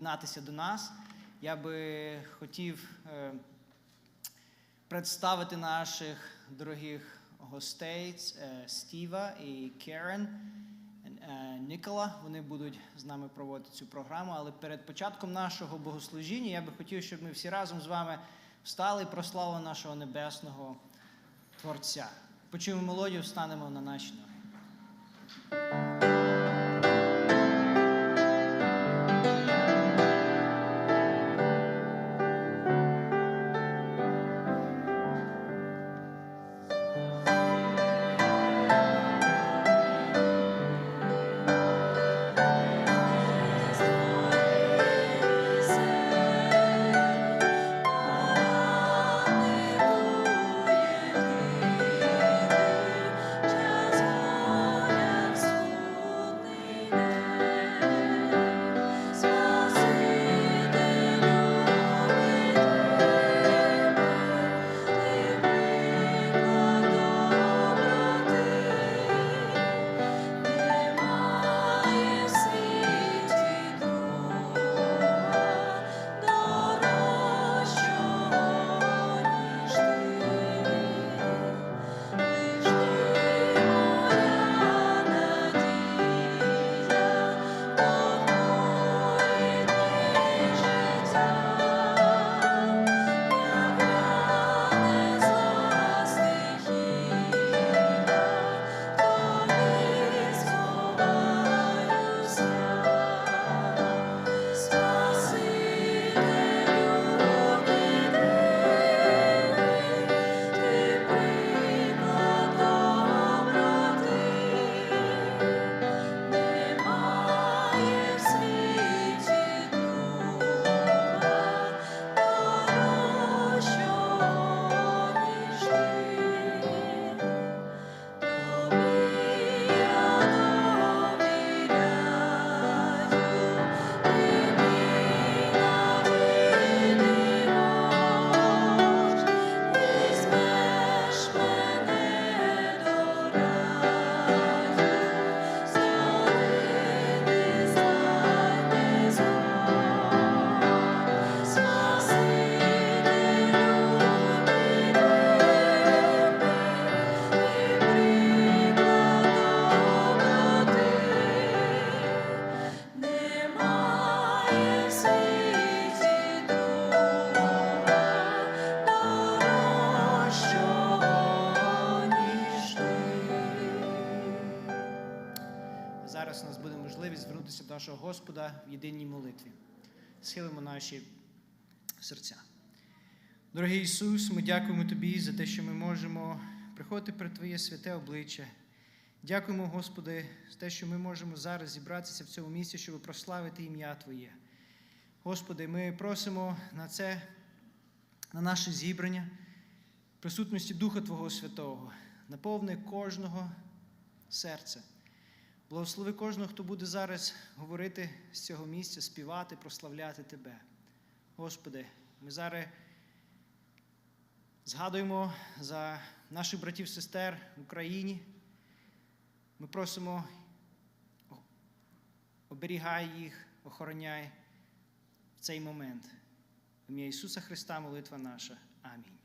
приєднатися до нас. Я би хотів представити наших дорогих гостей Стіва і Карен, Нікола. Вони будуть з нами проводити цю програму. Але перед початком нашого богослужіння я би хотів, щоб ми всі разом з вами встали і прославили нашого небесного Творця. Почуємо мелодію, встанемо на наші ноги. Зараз у нас буде можливість звернутися до нашого Господа в єдиній молитві. Схилимо наші серця. Дорогий Ісус, ми дякуємо Тобі за те, що ми можемо приходити перед Твоє святе обличчя. Дякуємо, Господи, за те, що ми можемо зараз зібратися в цьому місці, щоб прославити ім'я Твоє. Господи, ми просимо на наше зібрання, присутності Духа Твого Святого. Наповни кожного серця. Благослови кожного, хто буде зараз говорити з цього місця, співати, прославляти Тебе. Господи, ми зараз згадуємо за наших братів і сестер в Україні. Ми просимо, оберігай їх, охороняй в цей момент. В ім'я Ісуса Христа молитва наша. Амінь.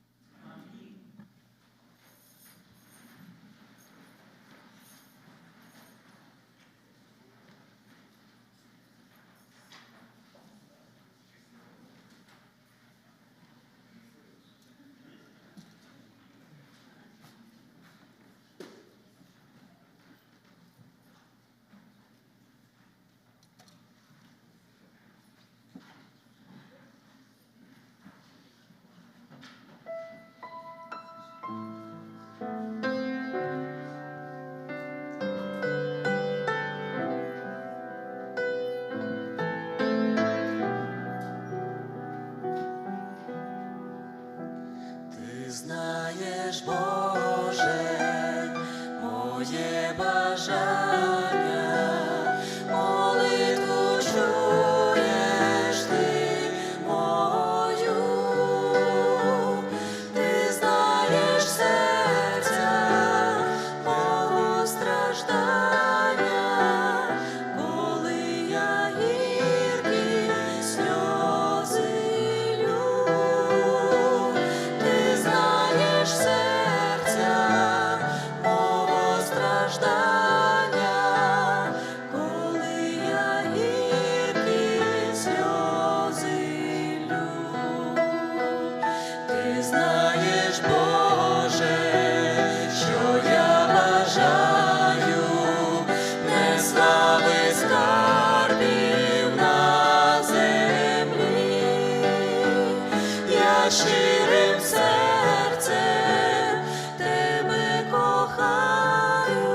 щирим серцем тебе кохаю,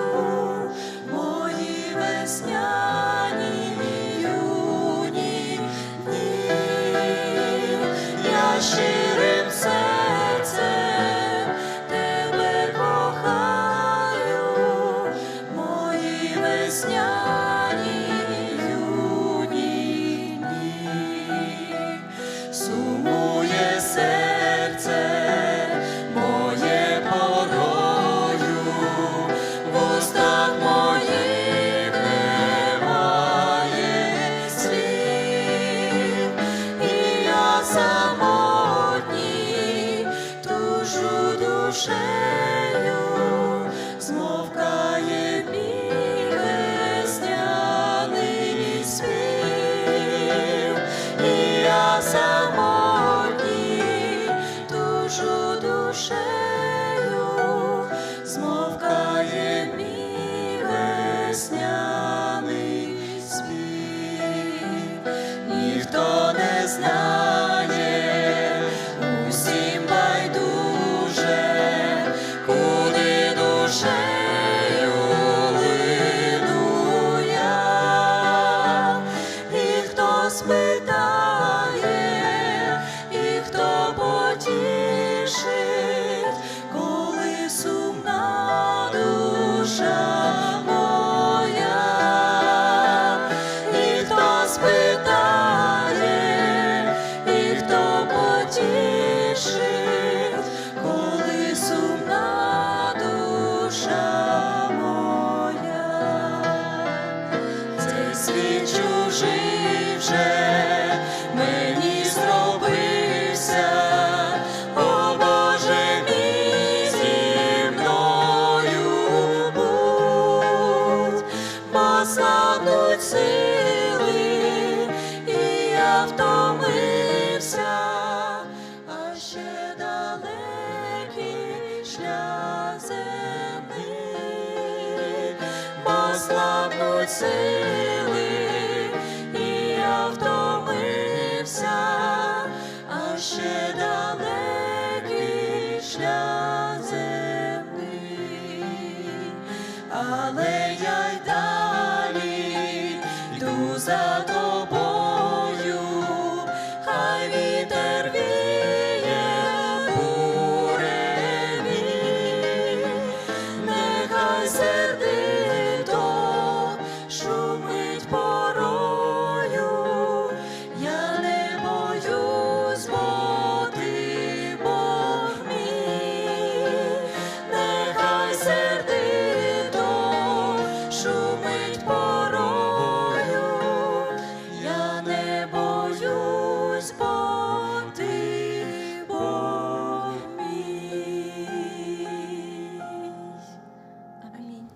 мої весняні юні дні. Я щирим серцем тебе кохаю, мої весняні юні дні. Сумує серце моє порою, в устах моїх немає слів, і я самотній тужу душею, змовкає мій весняний спів, і я самотній тужу душею, змовкає мій весняний спів. Ніхто не знає, усім байдуже, куди душею лину я. І хто спитає, і хто потішить, коли сумна душа моя. І хто спитає, і хто потішить, коли сумна душа моя. Цей світ чужий вже мені зробився, о Боже мій, зі мною будь, бо слабнуть сили, і я втомився, а ще далекий шлях земний, бо слабнуть сили, і я втомився, а ще далекий шлях земний. Але я й далі йду за тобою, хай вітер віє буревій, нехай сердито шумить порою, я не боюсь, бо ти Бог мій. Нехай сердито шумить порою, я не боюсь, бо ти Бог мій. Амінь.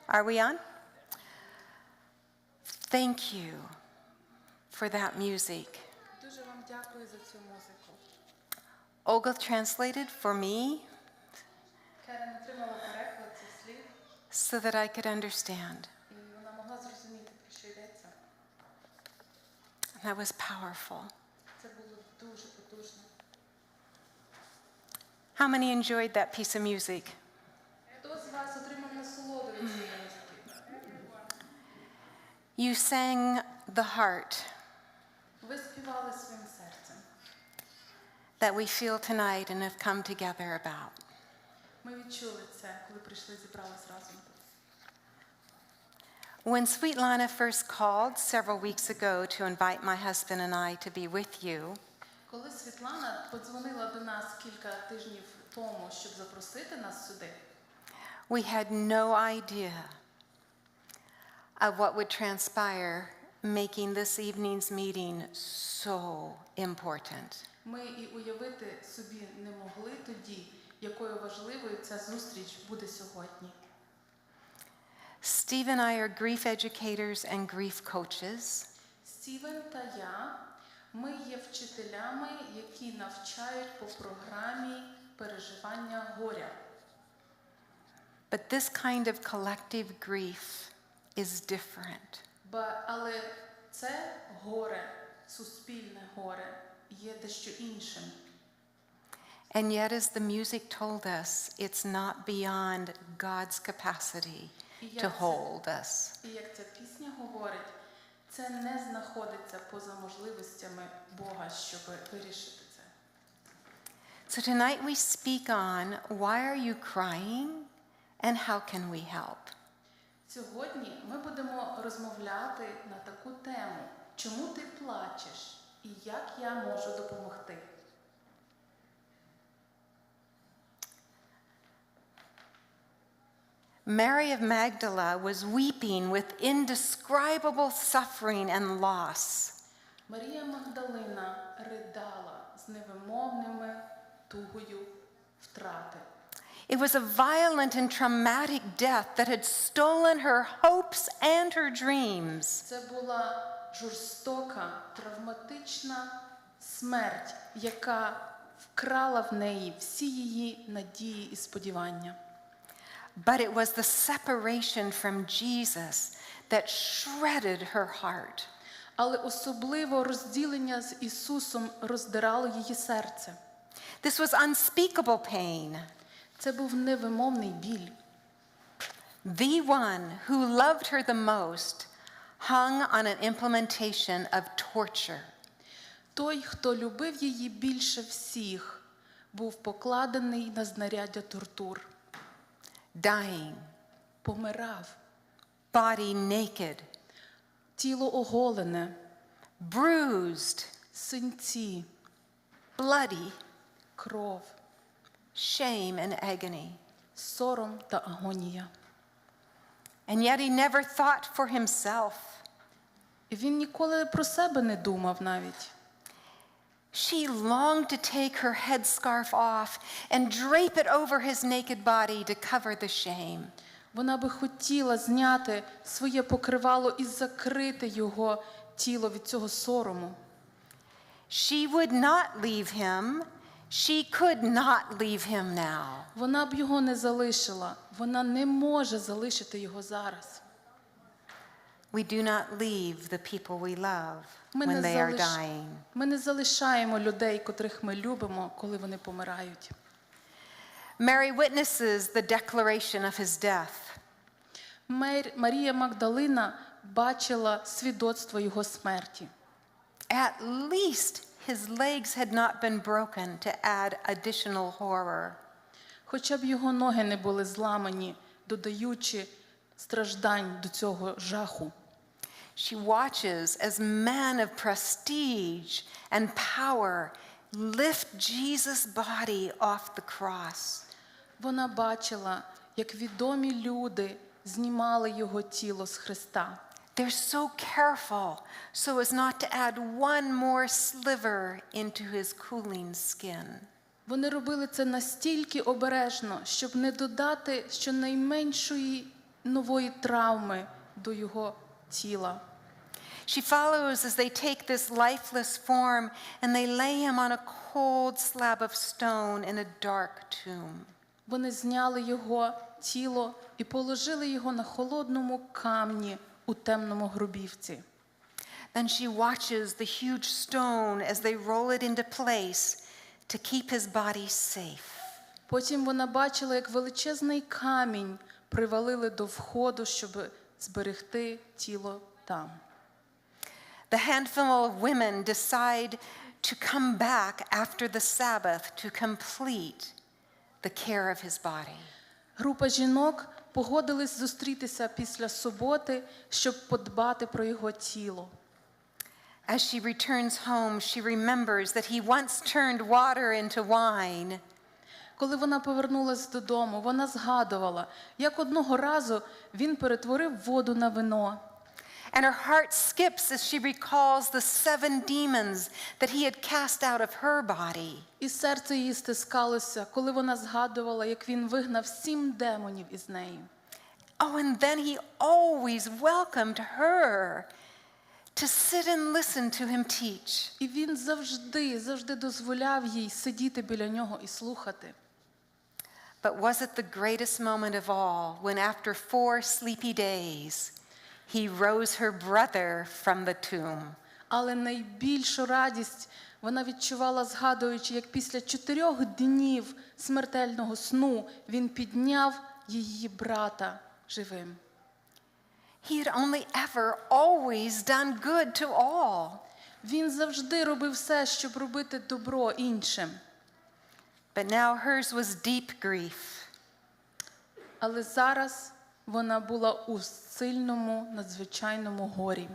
Are we on? Thank you for that music. Дуже вам дякую за цю музику. Olga translated for me Карен отримала переклад цих слів, so that I could understand. і вона могла зрозуміти, про що йдеться. And that was powerful. Це було дуже потужно. How many enjoyed that piece of music? Хто з вас отримав насолоду від цієї музики? You sang the heart Ви співали своїм серцем. that we feel tonight and have come together about. Ми відчули це, коли прийшли, зібрались разом. When Sweetlana first called several weeks ago to invite my husband and I to be with you, Коли Світлана подзвонила до нас кілька тижнів тому, щоб запросити нас сюди, we had no idea of what would transpire, making this evening's meeting so important. Ми і уявити собі не могли тоді, якою важливою ця зустріч буде сьогодні. Steve and I are grief educators and grief coaches. Стівен та я, ми є вчителями, які навчають по програмі переживання горя. But this kind of collective grief is different. Але це горе, суспільне горе, є дещо іншим. And yet, as the music told us, it's not beyond God's capacity to hold us. І як ця пісня говорить, це не знаходиться поза можливостями Бога, щоб вирішити це. So tonight we speak on why are you crying and how can we help? Сьогодні ми будемо розмовляти на таку тему: чому ти плачеш і як я можу допомогти? Mary of Magdala was weeping with indescribable suffering and loss. Марія Магдалина ридала з невимовними тугою втрати. It was a violent and traumatic death that had stolen her hopes and her dreams. Це була жорстока, травматична смерть, яка вкрала в неї всі її надії і сподівання. But it was the separation from Jesus that shredded her heart. Але особливо розділення з Ісусом роздирало її серце. This was unspeakable pain. Це був невимовний біль. The one who loved her the most hung on an implementation of torture. Той, хто любив її більше всіх, був покладений на знаряддя тортур. Dying, Помирав. body naked, Тіло оголене, bruised, синці, bloody, кров, shame and agony. сором та агонія. And yet he never thought for himself. І він ніколи про себе не думав навіть. She longed to take her headscarf off and drape it over his naked body to cover the shame. Вона би хотіла зняти своє покривало і закрити його тіло від цього сорому. She would not leave him. She could not leave him now. Вона б його не залишила. Вона не може залишити його зараз. We do not leave the people we love Ми when не they are dying. Ми не залишаємо людей, котрих ми любимо, коли вони помирають. Mary witnesses the declaration of his death. Марія Магдалина бачила свідоцтво його смерті. At least his legs had not been broken to add additional horror. Хоча б його ноги не були зламані, додаючи страждань до цього жаху. She watches as men of prestige and power lift Jesus' body off the cross. Вона бачила, як відомі люди знімали його тіло з хреста. They're so careful so as not to add one more sliver into his cooling skin. Вони робили це настільки обережно, щоб не додати щонайменшої нової травми до його тіла. She follows as they take this lifeless form and they lay him on a cold slab of stone in a dark tomb. Вони зняли його тіло і положили його на холодному камні у темному гробівці. Then she watches the huge stone as they roll it into place to keep his body safe. Потім вона бачила, як величезний камінь привалили до входу, щоб зберегти тіло там. The handful of women decide to come back after the Sabbath to complete the care of his body. Група жінок погодились зустрітися після суботи, щоб подбати про його тіло. As she returns home, she remembers that he once turned water into wine. Коли вона повернулась додому, вона згадувала, як одного разу він перетворив воду на вино. And her heart skips as she recalls the 7 demons that he had cast out of her body. І серце її стискалося, коли вона згадувала, як він вигнав 7 демонів із неї. Oh, and then he always welcomed her to sit and listen to him teach. І він завжди дозволяв їй сидіти біля нього і слухати. But was it the greatest moment of all when after 4 sleepy days he rose her brother from the tomb? Але найбільшу радість вона відчувала, згадуючи, як після 4 днів смертельного сну він підняв її брата живим. He had only ever always done good to all. Він завжди робив все, щоб робити добро іншим. But now hers was deep grief. Але зараз вона була у сильному, надзвичайному горі.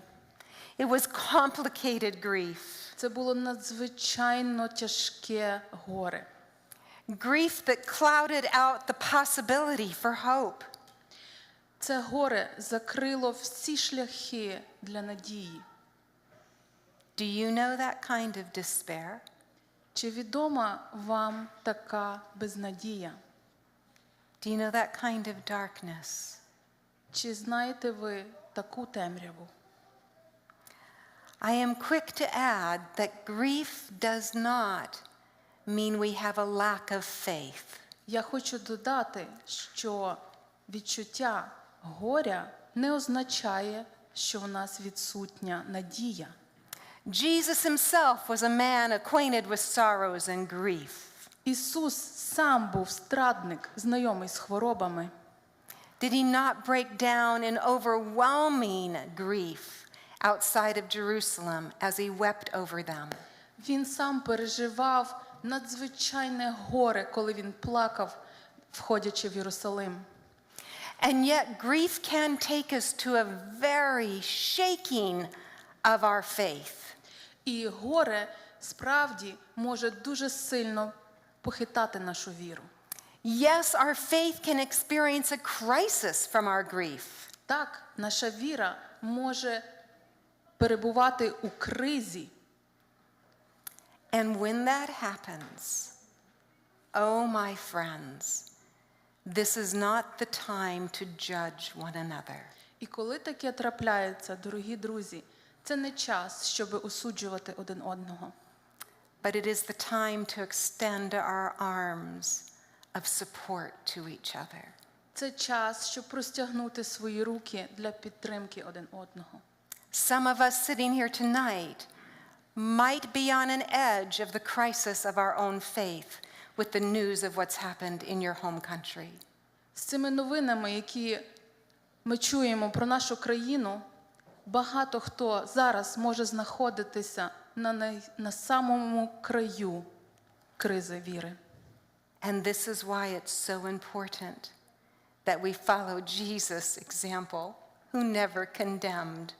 It was complicated grief. Це було надзвичайно тяжке горе. Grief that clouded out the possibility for hope. Це горе закрило всі шляхи для надії. Do you know that kind of despair? Чи відома вам така безнадія? Do you know that kind of darkness? Чи знаєте ви таку темряву? I am quick to add that grief does not mean we have a lack of faith. Я хочу додати, що відчуття горя не означає, що в нас відсутня надія. Jesus himself was a man acquainted with sorrows and grief. Ісус сам був страдник, знайомий з хворобами. Did he not break down in overwhelming grief outside of Jerusalem as he wept over them? Він сам переживав надзвичайне горе, коли він плакав, входячи в Єрусалим. And yet grief can take us to a very shaking of our faith. І горе справді може дуже сильно похитати нашу віру. Yes, our faith can experience a crisis from our grief. Так, наша віра може перебувати у кризі. And when that happens, oh my friends, this is not the time to judge one another. І коли таке трапляється, дорогі друзі, це не час, щоб осуджувати один одного. But it is the time to extend our arms of support to each other. Це час, щоб простягнути свої руки для підтримки один одного. Some of us sitting here tonight might be on an edge of the crisis of our own faith with the news of what's happened in your home country. З цими новинами, які ми чуємо про нашу країну, багато хто зараз може знаходитися на самому краю кризи віри. And this is why it's so important that we follow Jesus' example, who never condemned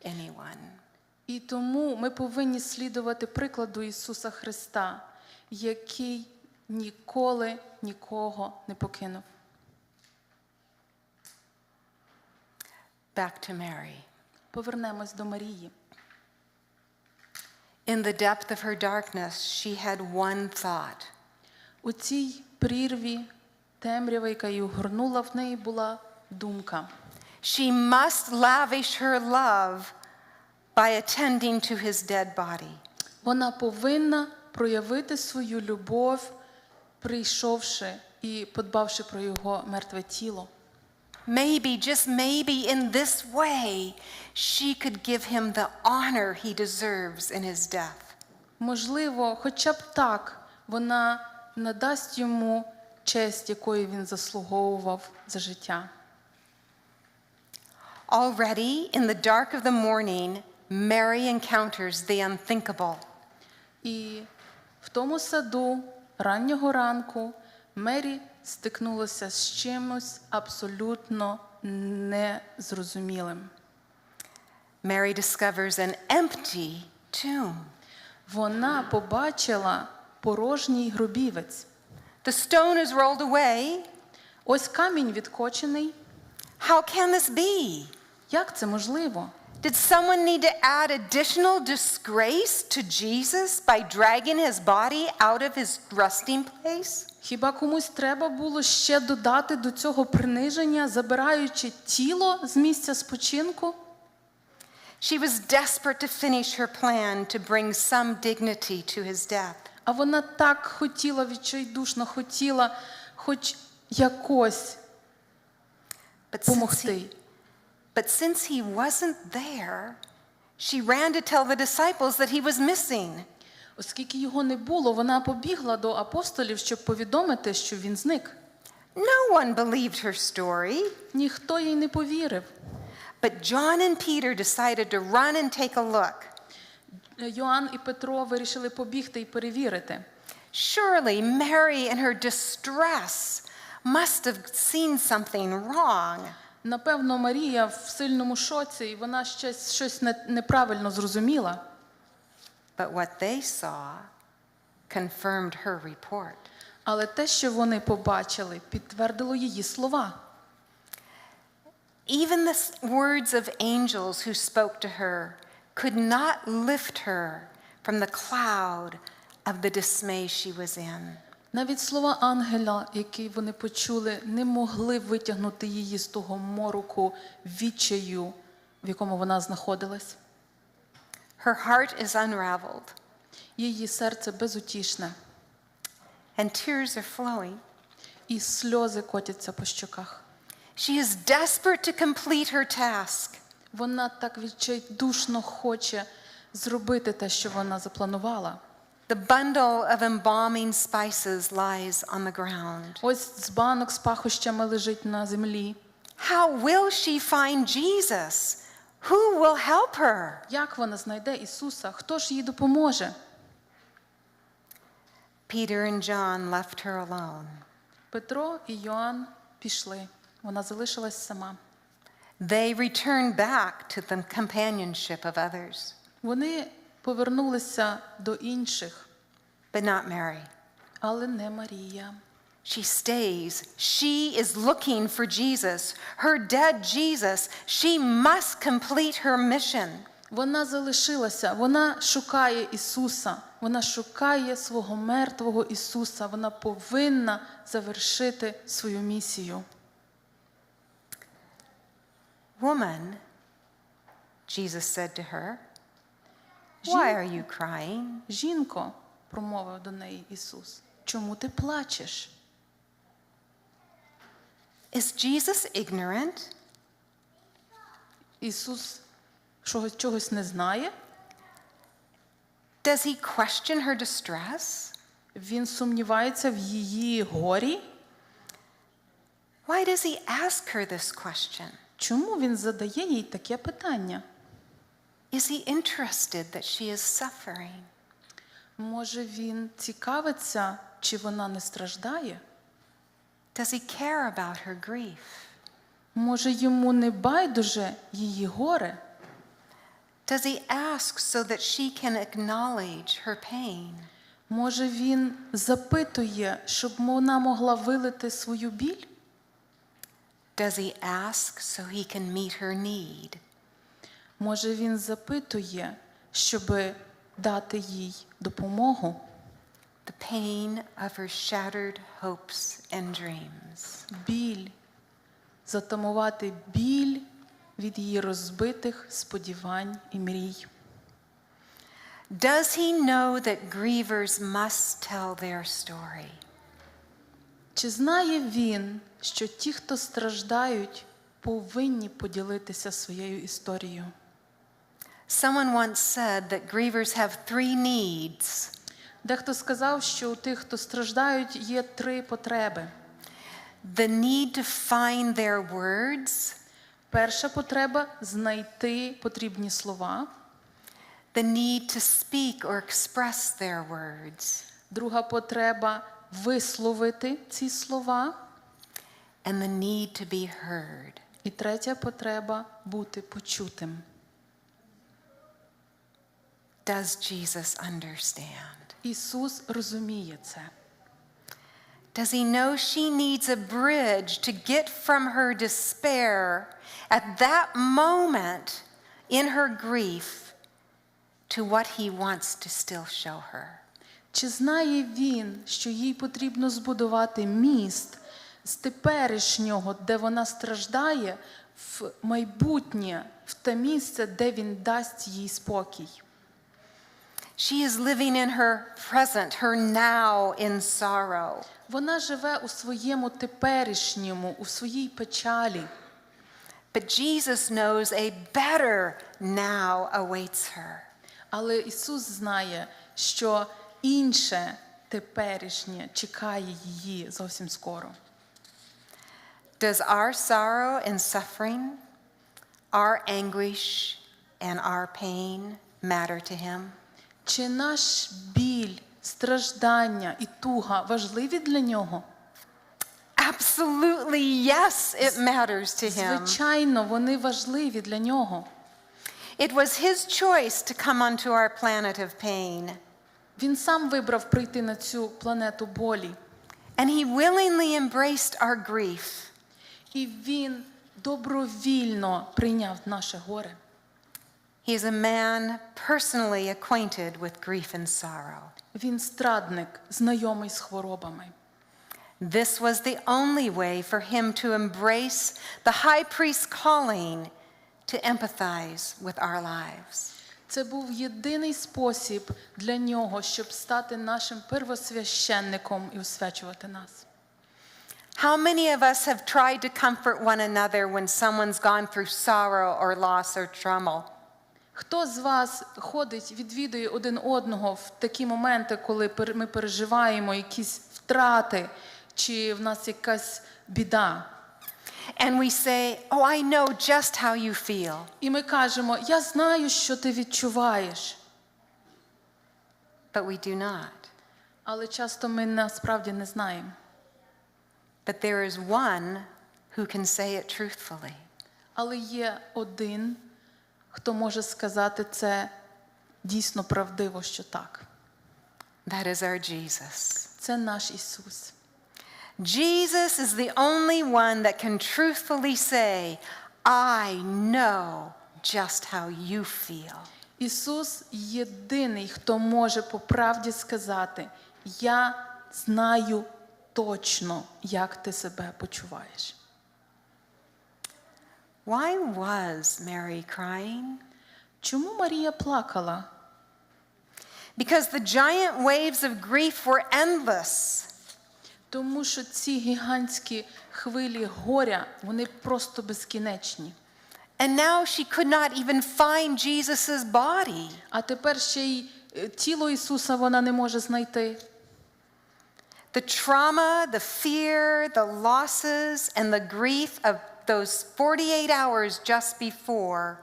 anyone. І тому ми повинні слідувати прикладу Ісуса Христа, який ніколи нікого не покинув. Back to Mary. Повернемось до Марії. In the depth of her darkness, she had one thought. У цій прірві темряви, яка її огорнула, в неї була думка. She must lavish her love by attending to his dead body. Вона повинна проявити свою любов, прийшовши і подбавши про його мертве тіло. Maybe, just maybe in this way, she could give him the honor he deserves in his death. Можливо, хоча б так, вона надасть йому честь, якої він заслуговував за життя. Already, in the dark of the morning, Mary encounters the unthinkable. І в тому саду раннього ранку Мері стикнулася з чимось абсолютно незрозумілим. Mary discovers an empty tomb. Вона побачила порожній гробівець. The stone is rolled away. Ось камінь відкочений. How can this be? Як це можливо? Did someone need to add additional disgrace to Jesus by dragging his body out of his resting place? Хіба комусь треба було ще додати до цього приниження, забираючи тіло з місця спочинку? She was desperate to finish her plan to bring some dignity to his death. А вона так хотіла, відчайдушно хотіла хоч якось помогти. But since he wasn't there, she ran to tell the disciples that he was missing. Оскільки його не було, вона побігла до апостолів, щоб повідомити, що він зник. No one believed her story. Ніхто їй не повірив. But John and Peter decided to run and take a look. Йоанн і Петро вирішили побігти і перевірити. Surely Mary in her distress must have seen something wrong. Напевно, Марія в сильному шоці, і вона щось неправильно зрозуміла. But what they saw confirmed her report. Але те, що вони побачили, підтвердило її слова. Even the words of angels who spoke to her could not lift her from the cloud of the dismay she was in. Навіть слова ангела, які вони почули, не могли витягнути її з того мороку відчаю, в якому вона знаходилась. Her heart is unraveled. Її серце безутішне. And tears are flowing. І сльози котяться по щоках. She is desperate to complete her task. Вона так відчайдушно хоче зробити те, що вона запланувала. The bundle of embalming spices lies on the ground. Ось збанок з пахощами лежить на землі. How will she find Jesus? Who will help her? Як вона знайде Ісуса? Хто ж їй допоможе? Peter and John left her alone. Петро і Йоанн пішли. Вона залишилась сама. They returned back to the companionship of others. Вони повернулися до інших, But not Mary. але не Марія. She stays. She is looking for Jesus, her dead Jesus. She must complete her mission. Вона залишилася, вона шукає Ісуса, вона шукає свого мертвого Ісуса, вона повинна завершити свою місію. Woman, Jesus said to her, why are you crying? Жінко, промовив до неї Ісус, чому ти плачеш? Is Jesus ignorant? Ісус чогось не знає? Does he question her distress? Він сумнівається в її горі? Why does he ask her this question? Чому він задає їй таке питання? Is he interested that she is suffering? Може, він цікавиться, чи вона не страждає? Does he care about her grief? Може, йому не байдуже її горе? Does he ask so that she can acknowledge her pain? Може, він запитує, щоб вона могла вилити свою біль? Does he ask so he can meet her need? Може, він запитує, щоб дати їй допомогу? The pain of her shattered hopes and dreams. Біль. Затамувати біль від її розбитих сподівань і мрій. Does he know that grievers must tell their story? Чи знає він, що ті, хто страждають, повинні поділитися своєю історією? Someone once said that grievers have 3 needs. Дехто сказав, що у тих, хто страждають, є 3 потреби. The need to find their words. Перша потреба – знайти потрібні слова. The need to speak or express their words. Друга потреба – висловити ці слова. And the need to be heard. І третя потреба – бути почутим. Does Jesus understand? Ісус розуміє це. Does he know she needs a bridge to get from her despair at that moment in her grief to what he wants to still show her? Чи знає він, що їй потрібно збудувати міст з теперішнього, де вона страждає, в майбутнє, в те місце, де він дасть їй спокій? She is living in her present, her now in sorrow. Вона живе у своєму теперішньому, у своїй печалі. But Jesus knows a better now awaits her. Але Ісус знає, що інше теперішнє чекає її зовсім скоро. Does our sorrow and suffering, our anguish and our pain matter to him? Чи наш біль, страждання і туга важливі для нього? Absolutely, yes, it matters to him. Звичайно, вони важливі для нього. It was his choice to come onto our planet of pain. Він сам вибрав прийти на цю планету болі. And he willingly embraced our grief. І він добровільно прийняв наше горе. He is a man personally acquainted with grief and sorrow. Він страдник, знайомий з хворобами. This was the only way for him to embrace the high priest's calling to empathize with our lives. Це був єдиний спосіб для нього, щоб стати нашим первосвященником і освячувати нас. How many of us have tried to comfort one another when someone's gone through sorrow or loss or trauma? Хто з вас ходить, відвідує один одного в такі моменти, коли ми переживаємо якісь втрати, чи в нас якась біда? And we say, oh, I know just how you feel. І ми кажемо, я знаю, що ти відчуваєш. But we do not. Але часто ми насправді не знаємо. But there is one who can say it truthfully. Але є один, хто може сказати це дійсно правдиво, що так. That is our Jesus. Це наш Ісус. Jesus is the only one that can truthfully say, I know just how you feel. Ісус єдиний, хто може по правді сказати, я знаю точно, як ти себе почуваєш. Why was Mary crying? Чому Марія плакала? Because the giant waves of grief were endless. Тому що ці гігантські хвилі горя, вони просто безкінечні. And now she could not even find Jesus' body. А тепер ще й тіло Ісуса вона не може знайти. The trauma, the fear, the losses, and the grief of those 48 hours just before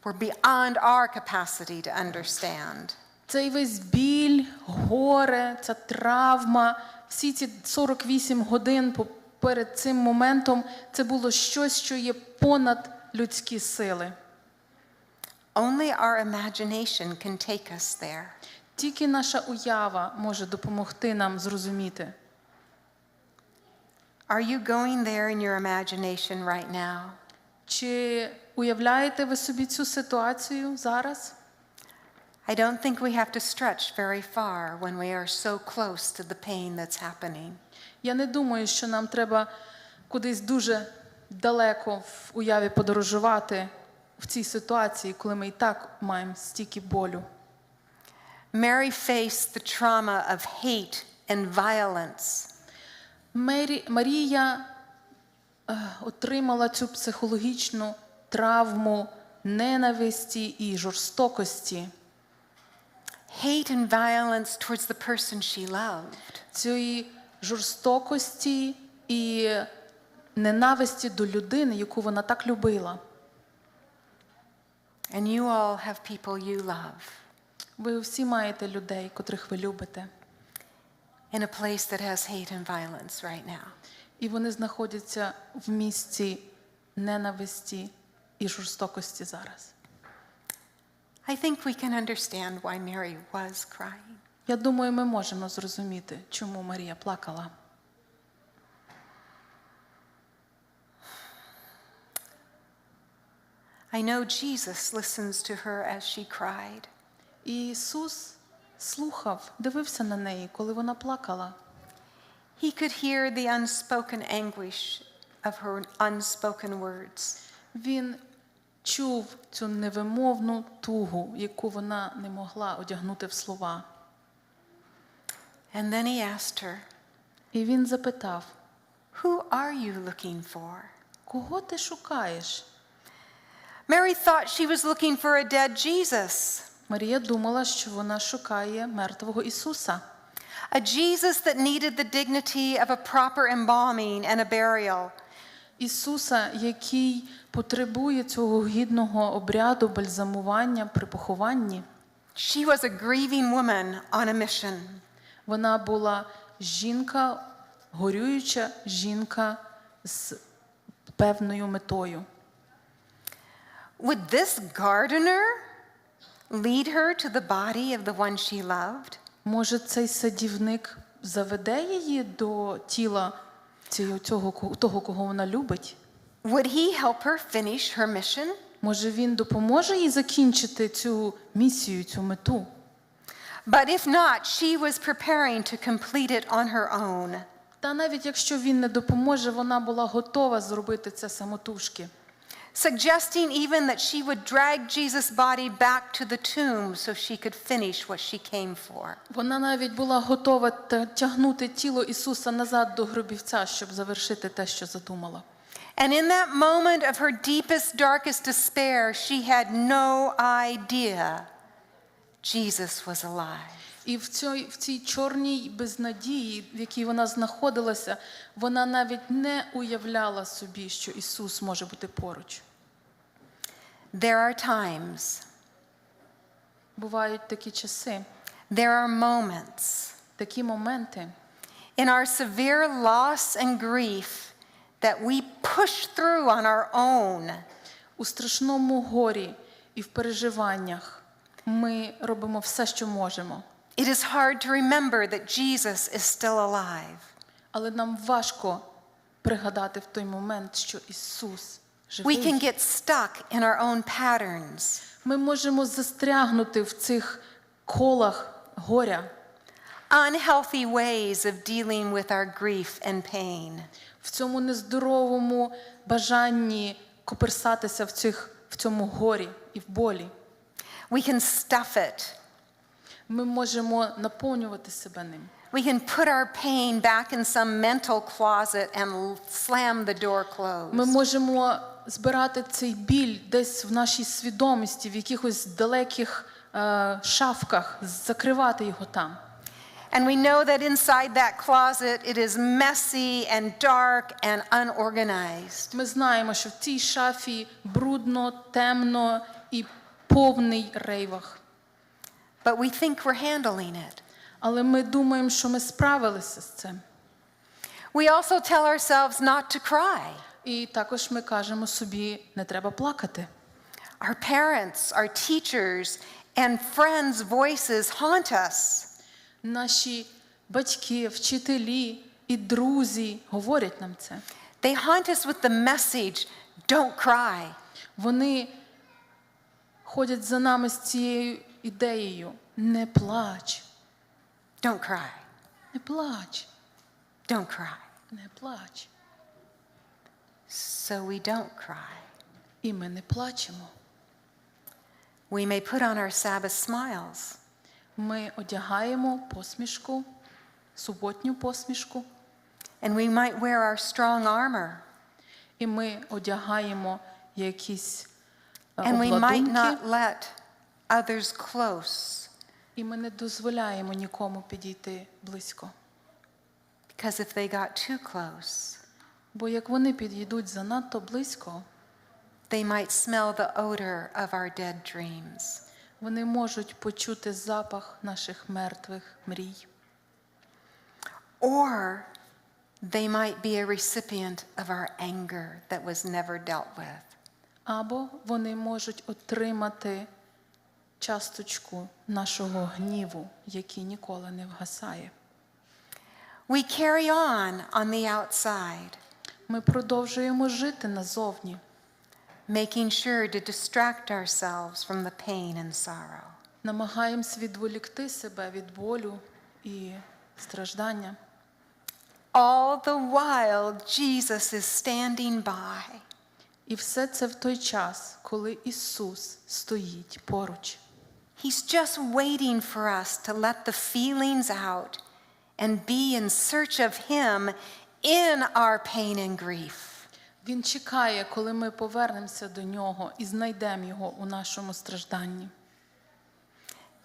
were beyond our capacity to understand. Цей весь біль, горе, ця травма, всі ці 48 годин перед цим моментом, це було щось, що є понад людські сили. Only our imagination can take us there. Тільки наша уява може допомогти нам зрозуміти. Are you going there in your imagination right now? Чи уявляєте ви собі цю ситуацію зараз? I don't think we have to stretch very far when we are so close to the pain that's happening. Я не думаю, що нам треба кудись дуже далеко в уяві подорожувати в цій ситуації, коли ми і так маємо стільки болю. Mary faced the trauma of hate and violence. Марія отримала цю психологічну травму ненависті і жорстокості. Hate and violence towards the person she loved. Цієї жорстокості і ненависті до людини, яку вона так любила. And you all have people you love. Ви всі маєте людей, котрих ви любите. In a place that has hate and violence right now. І вони знаходяться в місці ненависті і жорстокості зараз. I think we can understand why Mary was crying. Я думаю, ми можемо зрозуміти, чому Марія плакала. I know Jesus listens to her as she cried. І Ісус слухав, дивився на неї, коли вона плакала. He could hear the unspoken anguish of her unspoken words. Він чув цю невимовну тугу, яку вона не могла одягнути в слова. And then he asked her, І він запитав: "Who are you looking for?" кого ти шукаєш? Mary thought she was looking for a dead Jesus, Марія думала, що вона шукає мертвого Ісуса. a Jesus that needed the dignity of a proper embalming and a burial. Ісуса, який потребує цього гідного обряду бальзамування при похованні. She was a grieving woman on a mission. Вона була жінка, горююча жінка з певною метою. Would this gardener lead her to the body of the one she loved? Може, цей садівник заведе її до тіла того, кого вона любить? Would he help her finish her mission? Може, він допоможе їй закінчити цю місію, цю мету? But if not, she was preparing to complete it on her own. Та навіть якщо він не допоможе, вона була готова зробити це самотужки. Suggesting even that she would drag Jesus' body back to the tomb so she could finish what she came for. Вона навіть була готова тягнути тіло Ісуса назад до гробівця, щоб завершити те, що задумала. And in that moment of her deepest, darkest despair, she had no idea Jesus was alive. І в цій чорній безнадії, в якій вона знаходилася, вона навіть не уявляла собі, що Ісус може бути поруч. There are times, Бувають такі часи, there are moments такі моменти, in our severe loss and grief that we push through on our own. у страшному горі і в переживаннях ми робимо все, що можемо. It is hard to remember that Jesus is still alive. Але нам важко пригадати в той момент, що Ісус живий. We can get stuck in our own patterns. Ми можемо застрягнути в цих колах горя, Unhealthy ways of dealing with our grief and pain. в цьому нездоровому бажанні коперсатися в цьому горі і в болі. We can stuff it. Ми можемо наповнювати себе ним. We can put our pain back in some mental closet and slam the door closed. Ми можемо збирати цей біль десь в нашій свідомості, в якихось далеких шафках, закривати його там. And we know that inside that closet it is messy and dark and unorganized. Ми знаємо, що в цій шафі брудно, темно і повний рейвах. But we think we're handling it. Але ми думаємо, що ми справилися з цим. We also tell ourselves not to cry. І також ми кажемо собі, не треба плакати. Our parents, our teachers, and friends' voices haunt us. Наші батьки, вчителі і друзі говорять нам це. They haunt us with the message, don't cry. Вони ходять за нами з цією ідеєю. Не плач. Don't cry. Не плач. Don't cry. Не плач. So we don't cry. І ми не плачемо. We may put on our Sabbath smiles. Ми одягаємо посмішку, суботню посмішку. And we might wear our strong armor. І ми одягаємо якісь And we might обладунки. not let others close. І ми не дозволяємо нікому підійти близько. Because if they got too close, Бо як вони підійдуть занадто близько, they might smell the odor of our dead dreams. вони можуть почути запах наших мертвих мрій. Or they might be a recipient of our anger that was never dealt with. Або вони можуть отримати часточку нашого гніву, який ніколи не вгасає. We carry on the outside, Ми продовжуємо жити назовні, making sure to distract ourselves from the pain and sorrow. Намагаємось відволікти себе від болю і страждання. All the while, Jesus is standing by. І все це в той час, коли Ісус стоїть поруч. He's just waiting for us to let the feelings out and be in search of Him in our pain and grief. Він чекає, коли ми повернемося до Нього і знайдемо Його у нашому стражданні.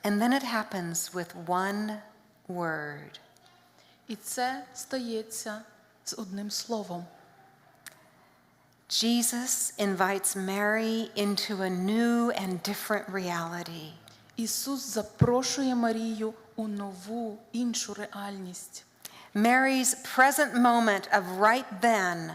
And then it happens with one word. І це стається з одним словом. Jesus invites Mary into a new and different reality. Ісус запрошує Марію у нову, іншу реальність. Mary's present moment of right then,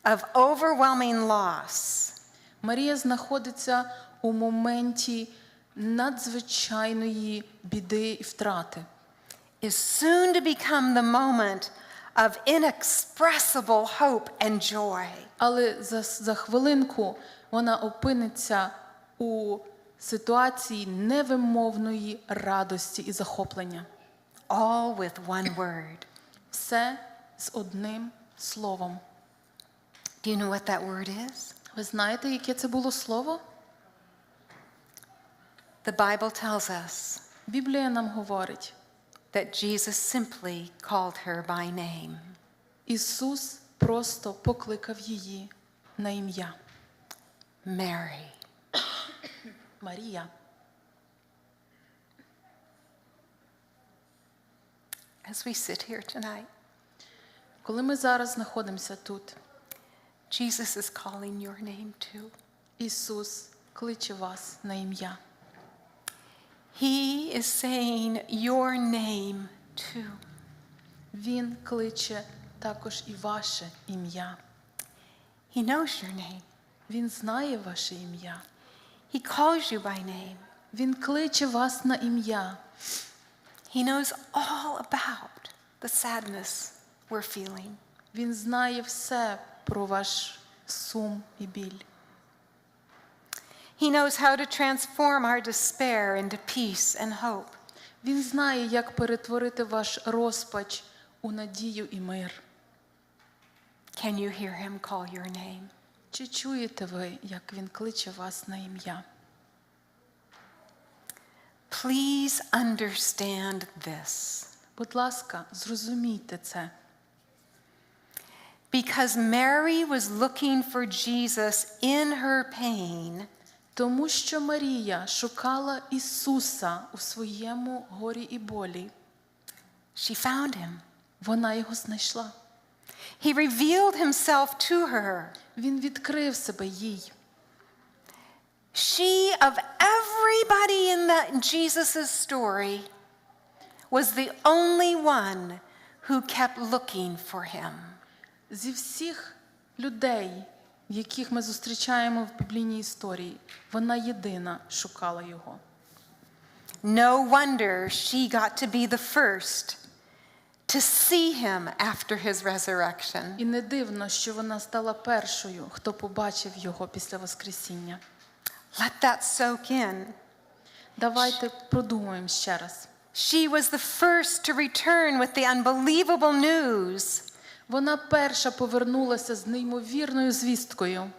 of overwhelming loss, Марія знаходиться у моменті надзвичайної біди і втрати. is soon to become the moment of inexpressible hope and joy. Але за хвилинку вона опиниться у ситуації невимовної радості і захоплення. All with one word. Все з одним словом. Do you know what that word is? Ви знаєте, яке це було слово? The Bible tells us Біблія нам говорить, that Jesus simply called her by name. Ісус просто покликав її на ім'я. Mary. Марія. As we sit here tonight, Коли ми зараз знаходимося тут, Jesus is calling your name too. Ісус кличе вас на ім'я. He is saying your name too. Він кличе також і ваше ім'я. He knows your name. Він знає ваше ім'я. He calls you by name. Він кличе вас на ім'я. He knows all about the sadness we're feeling. Він знає все про ваш сум і біль. He knows how to transform our despair into peace and hope. Він знає, як перетворити ваш розпач у надію і мир. Can you hear him call your name? Чи чуєте ви, як він кличе вас на ім'я? Please understand this. Будь ласка, зрозумійте це. Because Mary was looking for Jesus in her pain, Тому що Марія шукала Ісуса у своєму горі і болі. she found him. Вона його знайшла. He revealed himself to her. Він відкрив себе їй. She, of everybody in that Jesus' story, was the only one who kept looking for him. Зі всіх людей, яких ми зустрічаємо в біблійній історії, вона єдина шукала його. No wonder she got to be the first to see him after his resurrection. І не дивно, що вона стала першою, хто побачив його після Воскресіння. Let that soak in. Давайте продумаємо ще раз. She was the first to return with the unbelievable news. Вона перша повернулася з неймовірною звісткою.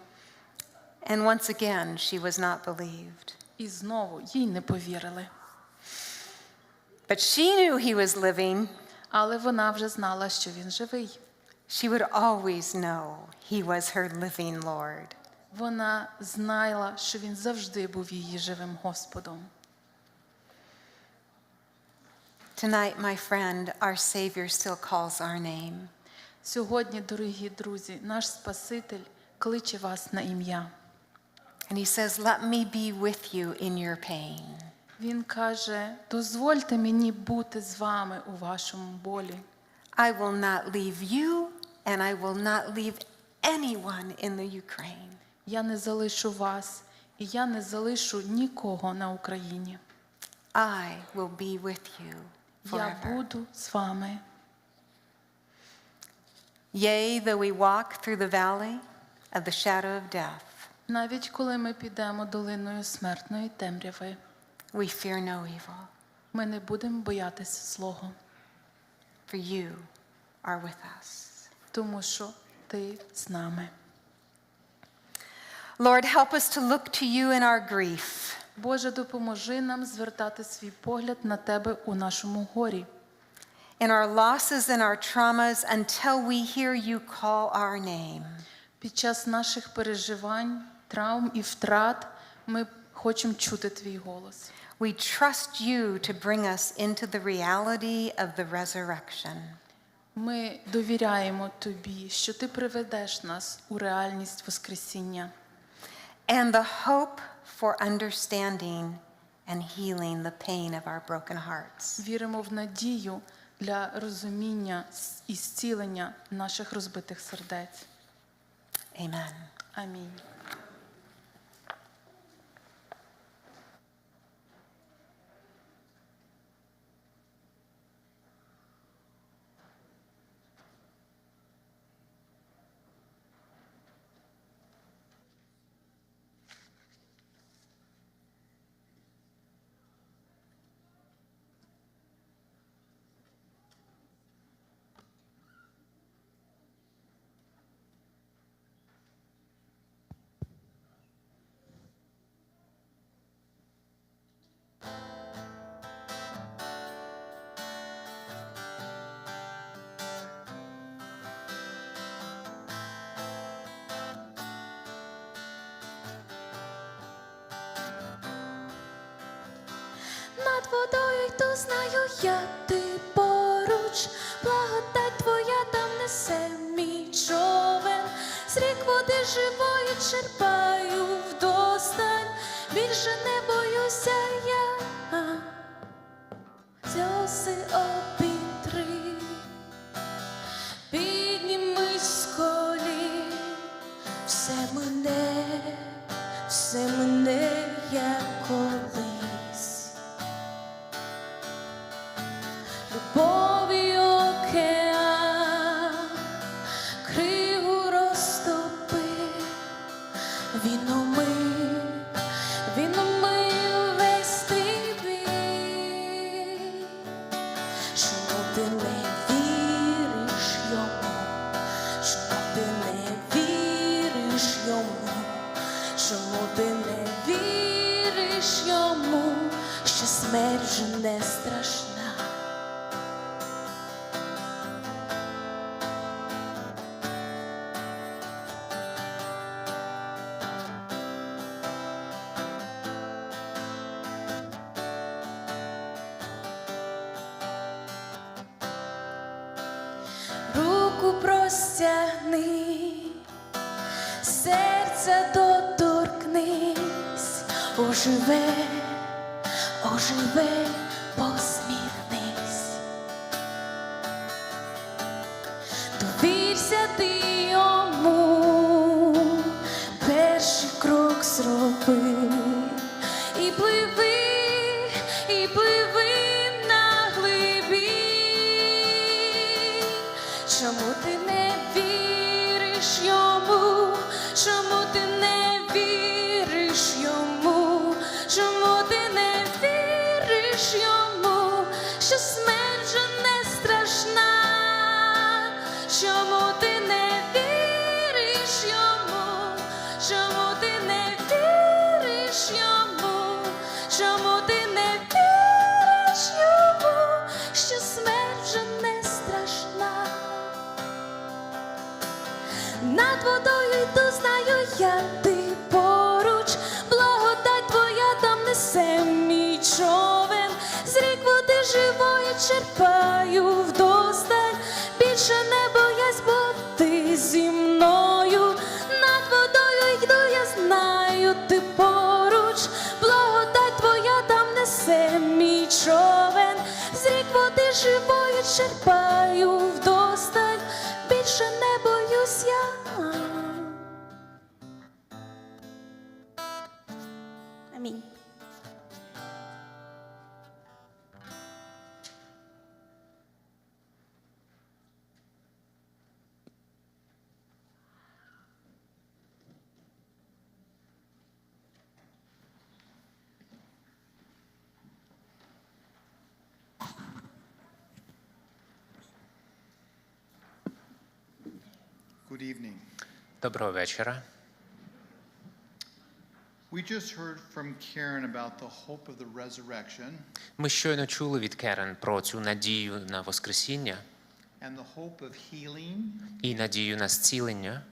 And once again, she was not believed. І знову їй не повірили. But she knew he was living. Але вона вже знала, що він живий. She would always know he was her living Lord. Вона знала, що він завжди був її живим Господом. Tonight, my friend, our Savior still calls our name. Сьогодні, дорогі друзі, наш Спаситель кличе вас на ім'я. And he says, let me be with you in your pain. Він каже, дозвольте мені бути з вами у вашому болі. I will not leave you, and I will not leave anyone in the Ukraine. Я не залишу вас, і я не залишу нікого на Україні. I will be with you Я forever. буду з вами. Yea, though we walk through the valley of the shadow of death, Навіть коли ми підемо долиною смертної темряви, we fear no evil, ми не будемо боятися злого, for you are with us. тому що ти з нами. Lord, help us to look to you in our grief. Боже, допоможи нам звертати свій погляд на Тебе у нашому горі, In our losses and our traumas until we hear you call our name. під час наших переживань, травм і втрат ми хочемо чути Твій голос. We trust you to bring us into the reality of the resurrection. Ми довіряємо Тобі, що Ти приведеш нас у реальність Воскресіння. And the hope for understanding and healing the pain of our broken hearts. Віримо в надію для розуміння і зцілення наших розбитих сердець. Amen. Амінь. Над водою йду, знаю я, ти поруч, благодать твоя там несе мій човен, з рік води живої черпаю вдосталь, більше не боюся я, сльози обітри, піднімись з колін, все мине, як колись. Любові океан кригу розтопив, він омив весь твій біль. Чому ти не віриш йому? Чому ти не віриш йому? Чому ти не віриш йому, що смерть вже не страшна? Руку простягни, серця доторкнись, оживе, посміхнись. Довірся ти йому, перший крок зроби і пливи на глибі. Чому ти не віриш йому? Чому ти не віриш йому? Чому ти не віриш йому, що смерть вже не страшна? Чому ти не віриш йому? Чому ти не віриш йому? Чому ти не віриш йому, що смерть вже не страшна? Над водою йду, знаю я, ти поруч, благодать твоя там несе мій човен, з рік води живої черпаю вдосталь, більше не боясь, бо ти зі мною. Над водою йду, я знаю, ти поруч, благодать твоя там несе мій човен, з рік води живої черпаю вдосталь, більше не боюсь я. Амінь. Good evening. Доброго вечора. We just heard from Karen about the hope of the resurrection Ми щойно чули від Карен про цю надію на воскресіння and the hope of healing і надію на зцілення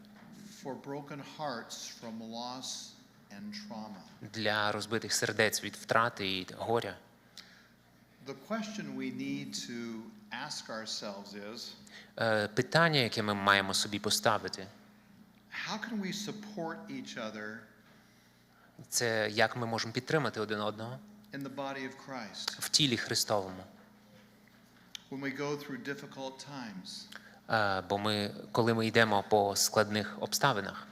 for broken hearts from loss and trauma. для розбитих сердець від втрати і горя. The question we need to ask ourselves is, Питання, яке ми маємо собі поставити, how can we support each other це як ми можемо підтримати один одного in the body of Christ в тілі Христовому. when we go through difficult times Бо коли ми йдемо по складних обставинах,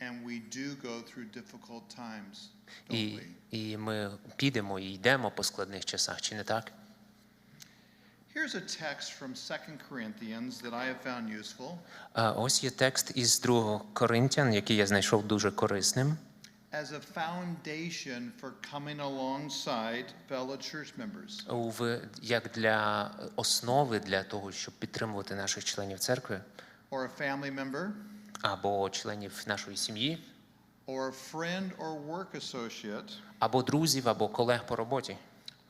and we do go through difficult times, don't we? і ми підемо і йдемо по складних часах, чи не так? Here's a text from 2 Corinthians that I have found useful. Ось є текст із 2 Коринтян, який я знайшов дуже корисним. As a foundation for coming alongside fellow church members. Як для основи для того, щоб підтримувати наших членів церкви, Or a family member. або членів нашої сім'ї, Or a friend or work associate. або друзів, або колег по роботі,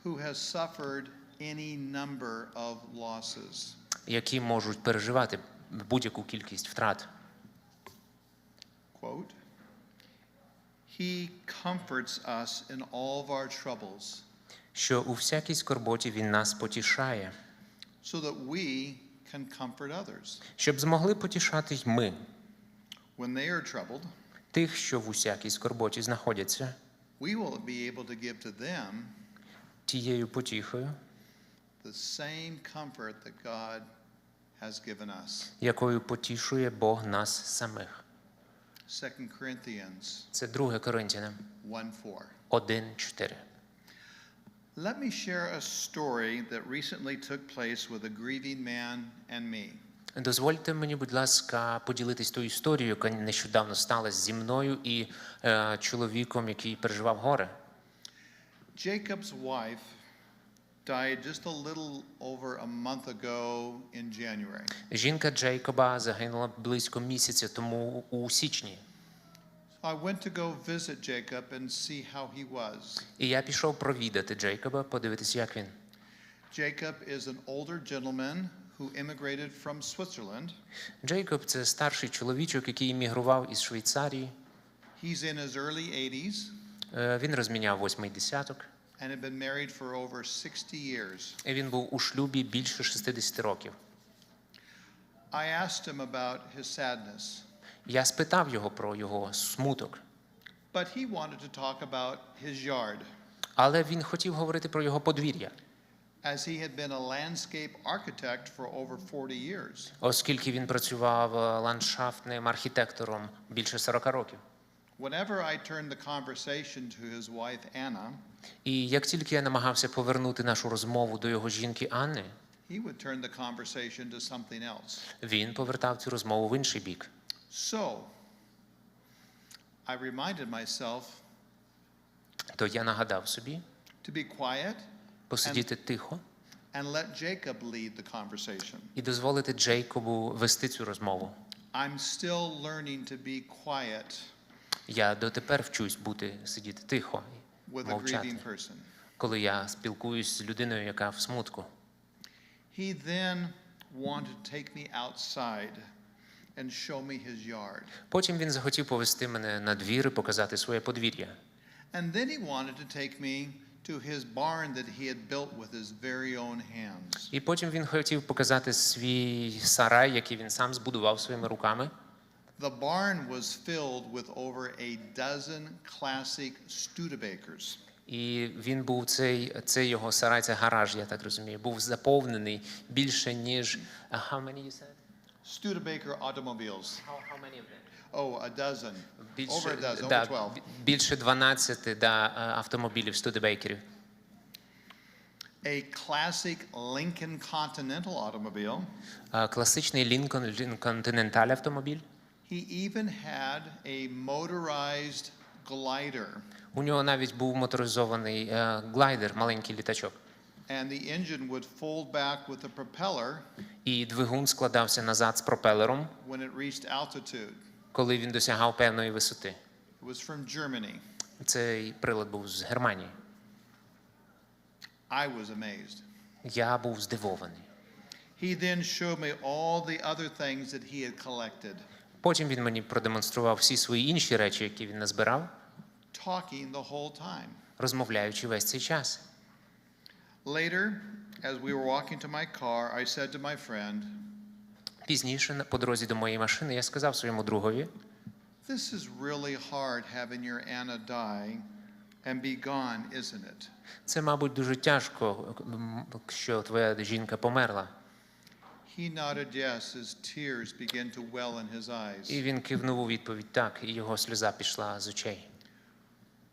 Who has suffered any number of losses. які можуть переживати будь-яку кількість втрат. Quote, He comforts us in all of our troubles, Що у всякій скорботі він нас потішає, so that we can comfort others. щоб змогли потішати й ми, When they are troubled, тих, що в усякій скорботі знаходяться, we will be able to give to them тією потіхою, the same comfort that God has given us. якою потішує Бог нас самих. 2 Corinthians Це 2 Коринтянам 1:4. 1:4. Let me share a story that recently took place with a grieving man and me. Дозвольте мені, будь ласка, поділитись тою історією, яка нещодавно сталася зі мною і чоловіком, який переживав горе. Jacob's wife died just a little over a month ago in January. Жінка Джейкоба загинула близько місяця тому у січні. I went to go visit Jacob and see how he was. І я пішов провідати Джейкоба, подивитися, як він. Jacob is an older gentleman who immigrated from Switzerland. Джейкоб – це старший чоловічок, який іммігрував із Швейцарії. He's in his early 80s Він розміняв 8-й десяток. and had been married for over 60 years. І він був у шлюбі більше 60 років. I asked him about his sadness, Я спитав його про його смуток. but he wanted to talk about his yard, Але він хотів говорити про його подвір'я, as he had been a landscape architect for over 40 years. оскільки він працював ландшафтним архітектором більше 40 років. Whenever I turned the conversation to his wife Anna, І як тільки я намагався повернути нашу розмову до його жінки Анни, he would turn the conversation to something else. він повертав цю розмову в інший бік. So, I reminded myself То я нагадав собі to be quiet посидіти тихо and let Jacob lead the conversation. і дозволити Джейкобу вести цю розмову. I'm still learning to be quiet Я дотепер вчусь сидіти тихо, with a мовчати, grieving person. коли я спілкуюсь з людиною, яка в смутку. He then wanted to take me outside and show me his yard. Потім він захотів повести мене на двір і показати своє подвір'я. And then he wanted to take me to his barn that he had built with his very own hands. І потім він хотів показати свій сарай, який він сам збудував своїми руками. The barn was filled with over a dozen classic Studebakers. І він був цей його сарай, це гараж, я так розумію, був заповнений більше ніж how many you said? Studebaker automobiles. How many of them? Oh, a dozen. Over a dozen, over Да, 12. більше 12 автомобілів Студебейкерів. A classic Lincoln Continental automobile. Класичний Lincoln Continental автомобіль. He even had a motorized glider. У нього навіть був моторизований глайдер, маленький літачок. and the engine would fold back with the propeller І двигун складався назад з пропелером, when it reached altitude. коли він досягав певної висоти. It was from Germany. Цей прилад був з Германії. I was amazed. Я був здивований. He then showed me all the other things that he had collected, Потім він мені продемонстрував всі свої інші речі, які він назбирав, talking the whole time. розмовляючи весь цей час. Later, as we were walking to my car, I said to my friend, Пізніше, по дорозі до моєї машини, я сказав своєму другові: "This is really hard having your Anna die and be gone, isn't it?" це, мабуть, дуже тяжко, що твоя жінка померла. He nodded yes as tears began to well in his eyes. І він кивнув у відповідь так, і його сльоза пішла з очей.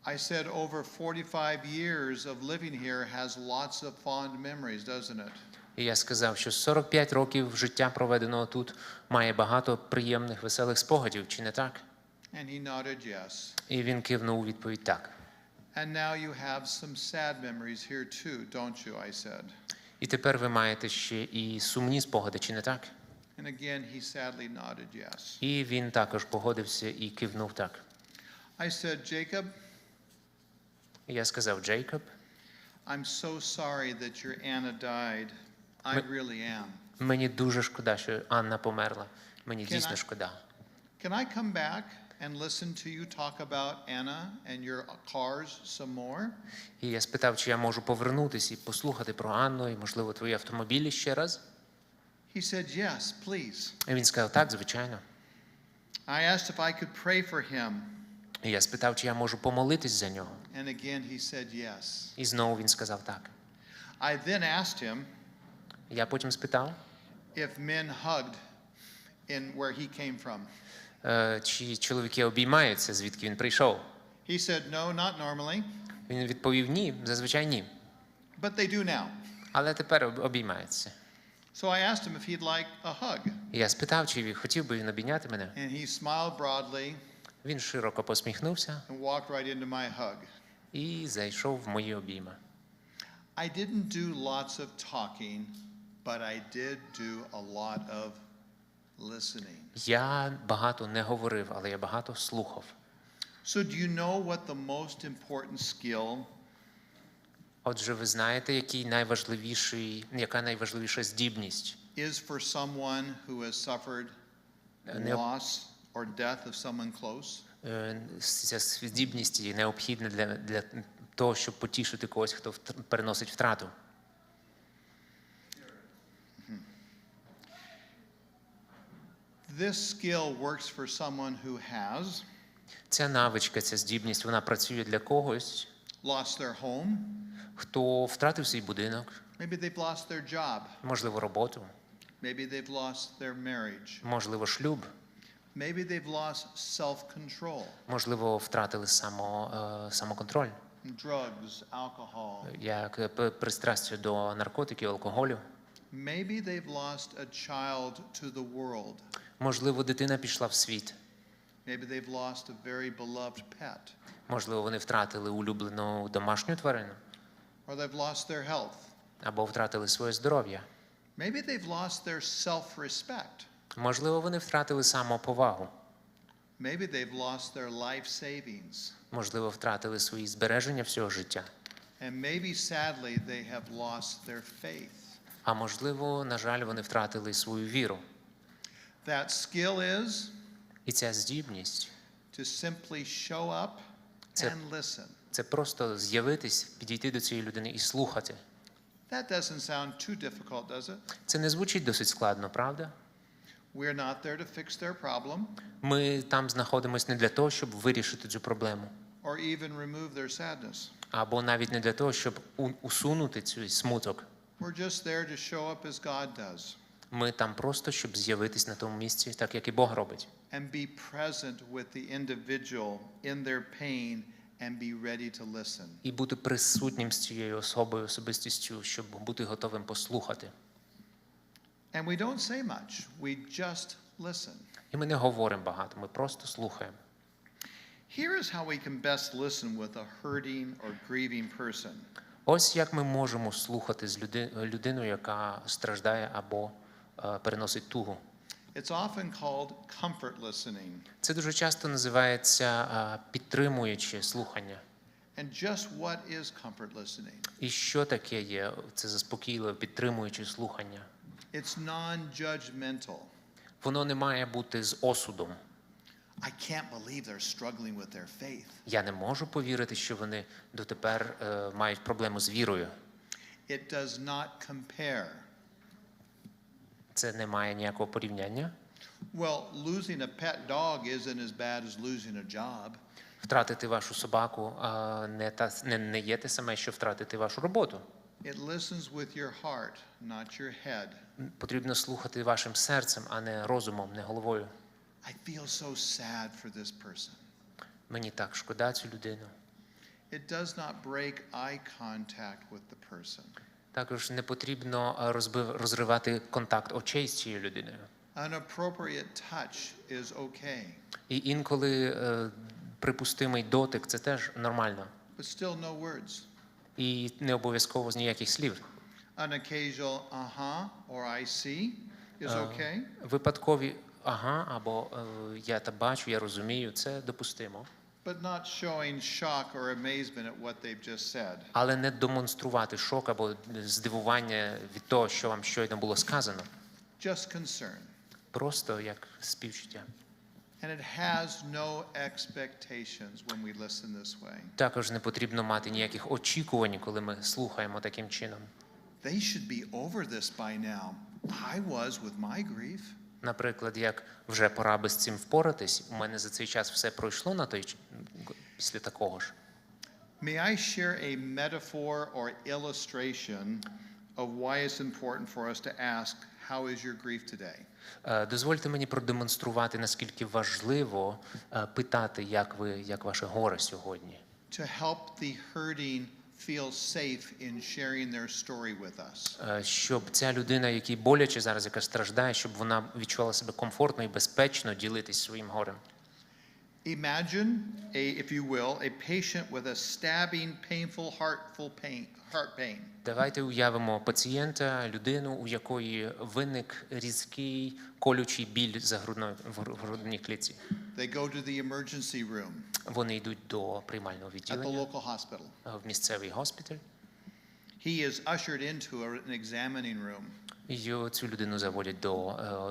I said, over 45 years of living here has lots of fond memories, doesn't it? І я сказав, що 45 років життя, проведеного тут, має багато приємних, веселих спогадів, чи не так? And he nodded yes. І він кивнув у відповідь так. And now you have some sad memories here too, don't you? I said. І тепер ви маєте ще і сумні спогади, чи не так? And again he sadly nodded yes. І він також погодився і кивнув так. I said, Jacob, І я сказав: Джейкоб, I'm so sorry that your Anna died. I really am. мені дуже шкода, що Анна померла. Мені дійсно шкода. Can I come back and listen to you talk about Anna and your cars some more? І я спитав, чи я можу повернутися і послухати про Анну і, можливо, твої автомобілі ще раз. He said, yes, please. І він сказав: так, звичайно. I asked if I could pray for him. І я спитав, чи я можу помолитись за нього. And again he said yes. І знову він сказав так. I then asked him Я потім спитав, if men hugged in where he came from. чи чоловіки обіймаються, звідки він прийшов. He said, no, not normally, Він відповів: ні, зазвичай ні. but they do now. Але тепер обіймаються. So I asked him if he'd like a hug. І я спитав, чи хотів би він обійняти мене. And he smiled broadly Він широко посміхнувся and walked right into my hug. і зайшов в мої обійми. I didn't do lots of talking, but I did do a lot of listening. Я багато не говорив, але я багато слухав. So do you know what the most important skill Отже, ви знаєте, яка найважливіша здібність is for someone who has suffered loss or death of someone close? Ця здібність є необхідна для того, щоб потішити когось, хто переносить втрату. This skill works for someone who has Ця навичка, ця здібність, вона працює для когось, lost their home, хто втратив свій будинок, maybe they've lost their job, можливо, роботу, maybe they've lost their marriage, можливо, шлюб, maybe they've lost self-control, можливо, втратили самоконтроль, drugs, alcohol, як пристрастя до наркотиків, алкоголю. maybe they've lost a child to the world, Можливо, дитина пішла в світ. maybe they've lost a very beloved pet, Можливо, вони втратили улюблену домашню тварину. or they've lost their health, Або втратили своє здоров'я. maybe they've lost their self-respect, Можливо, вони втратили самоповагу. maybe they've lost their life savings, Можливо, втратили свої збереження всього життя. and maybe sadly they have lost their faith. А можливо, на жаль, вони втратили свою віру. That skill is І ця здібність to simply show up and listen. – це просто з'явитись, підійти до цієї людини і слухати. That doesn't sound too difficult, does it? Це не звучить досить складно, правда? We're not there to fix their problem Ми там знаходимося не для того, щоб вирішити цю проблему. or even remove their sadness. Або навіть не для того, щоб усунути цей смуток. We're just there to show up as God does Ми там просто, щоб з'явитись на тому місці, так як і Бог робить. and be present with the individual in their pain and be ready to listen. І бути присутнім з цією особою, особистістю, щоб бути готовим послухати. And we don't say much. We just listen. І ми не говоримо багато, ми просто слухаємо. Here is how we can best listen with a hurting or grieving person. Ось як ми можемо слухати з людиною, яка страждає або переносить тугу. It's often called comfort listening. Це дуже часто називається підтримуюче слухання. And just what is comfort listening? І що таке є це заспокійливе, підтримуюче слухання? It's non-judgmental. Воно не має бути з осудом. I can't believe they're struggling with their faith. Я не можу повірити, що вони дотепер мають проблему з вірою. It does not compare. Це не має ніякого порівняння. Well, losing a pet dog isn't as bad as losing a job. Втратити вашу собаку не є те саме, що втратити вашу роботу. It listens with your heart, not your head. Потрібно слухати вашим серцем, а не розумом, не головою. I feel so sad for this person. Мені так шкода цю людину. It does not break eye contact with the person. Також не потрібно розривати контакт очей з цією людиною. An appropriate touch is okay, І інколи припустимий дотик – це теж нормально. but still no words. І не обов'язково з ніяких слів. An occasional or I see is okay, Випадкові «ага» або «я та бачу, я розумію» – це допустимо. but not showing shock or amazement at what they've just said. Але не демонструвати шок або здивування від того, що вам щойно було сказано. Just concern. Просто як співчуття. And it has no expectations when we listen this way. Також не потрібно мати ніяких очікувань, коли ми слухаємо таким чином. They should be over this by now. I was with my grief. Наприклад, як вже пора би з цим впоратись, у мене за цей час все пройшло після такого ж. May I share a metaphor or illustration of why it's important for us to ask, how is your grief today? Дозвольте мені продемонструвати, наскільки важливо питати, як ваше горе сьогодні. To help the hurting feel safe in sharing their story with us. Щоб ця людина, якій боляче зараз, яка страждає, щоб вона відчувала себе комфортно і безпечно ділитись своїм горем. Imagine, if you will, a patient with a stabbing, painful, heart pain. Давайте уявимо пацієнта, людину, у якої виник різкий колючий біль в грудній клітці. They go to the emergency room Вони йдуть до приймального at the відділення, local hospital. в місцевий госпіталь. He is ushered into an examining room. І цю людину заводять до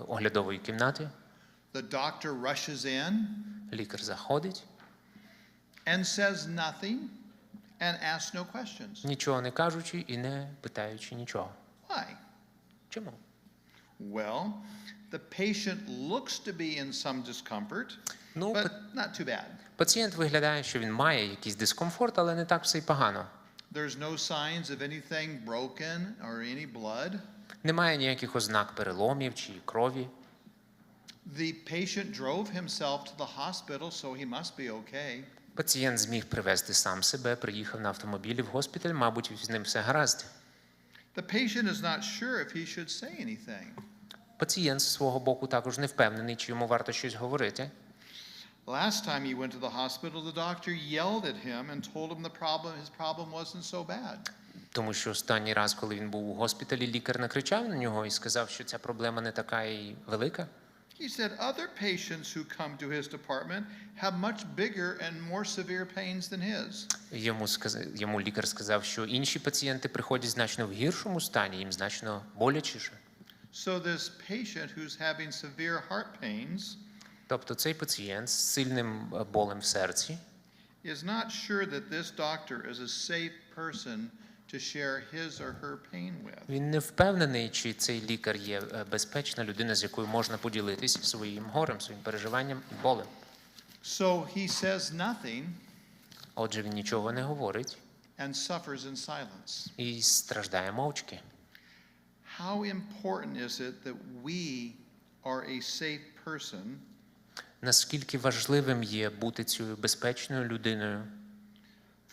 оглядової кімнати. The doctor rushes in Лікар заходить, and says nothing and asks no questions. нічого не кажучи і не питаючи нічого. Why? Чому? Well, the patient looks to be in some discomfort, but not too bad. Пацієнт виглядає, що він має якийсь дискомфорт, але не так все й погано. There's no signs of anything broken or any blood. Немає ніяких ознак переломів чи крові. The patient drove himself to the hospital, so he must be okay. Пацієнт зміг привезти сам себе, приїхав на автомобілі в госпіталь, мабуть, з ним все гаразд. The patient is not sure if he should say anything. Пацієнт з свого боку також не впевнений, чи йому варто щось говорити. Last time he went to the hospital, the doctor yelled at him and told him his problem wasn't so bad. Тому що останній раз, коли він був у госпіталі, лікар накричав на нього і сказав, що ця проблема не така і велика. He said other patients who come to his department have much bigger and more severe pains than his. Йому лікар сказав, що інші пацієнти приходять значно в гіршому стані, їм значно болячіше. So this patient who's having severe heart pains Тобто цей пацієнт з сильним болем в серці is not sure that this doctor is a safe person to share his or her pain with. він не впевнений, чи цей лікар є безпечна людина, з якою можна поділитись своїм горем, своїм переживанням і болем. So he says nothing Отже, він нічого не говорить and suffers in silence. і страждає мовчки. How important is it that we are a safe person Наскільки важливим є бути цією безпечною людиною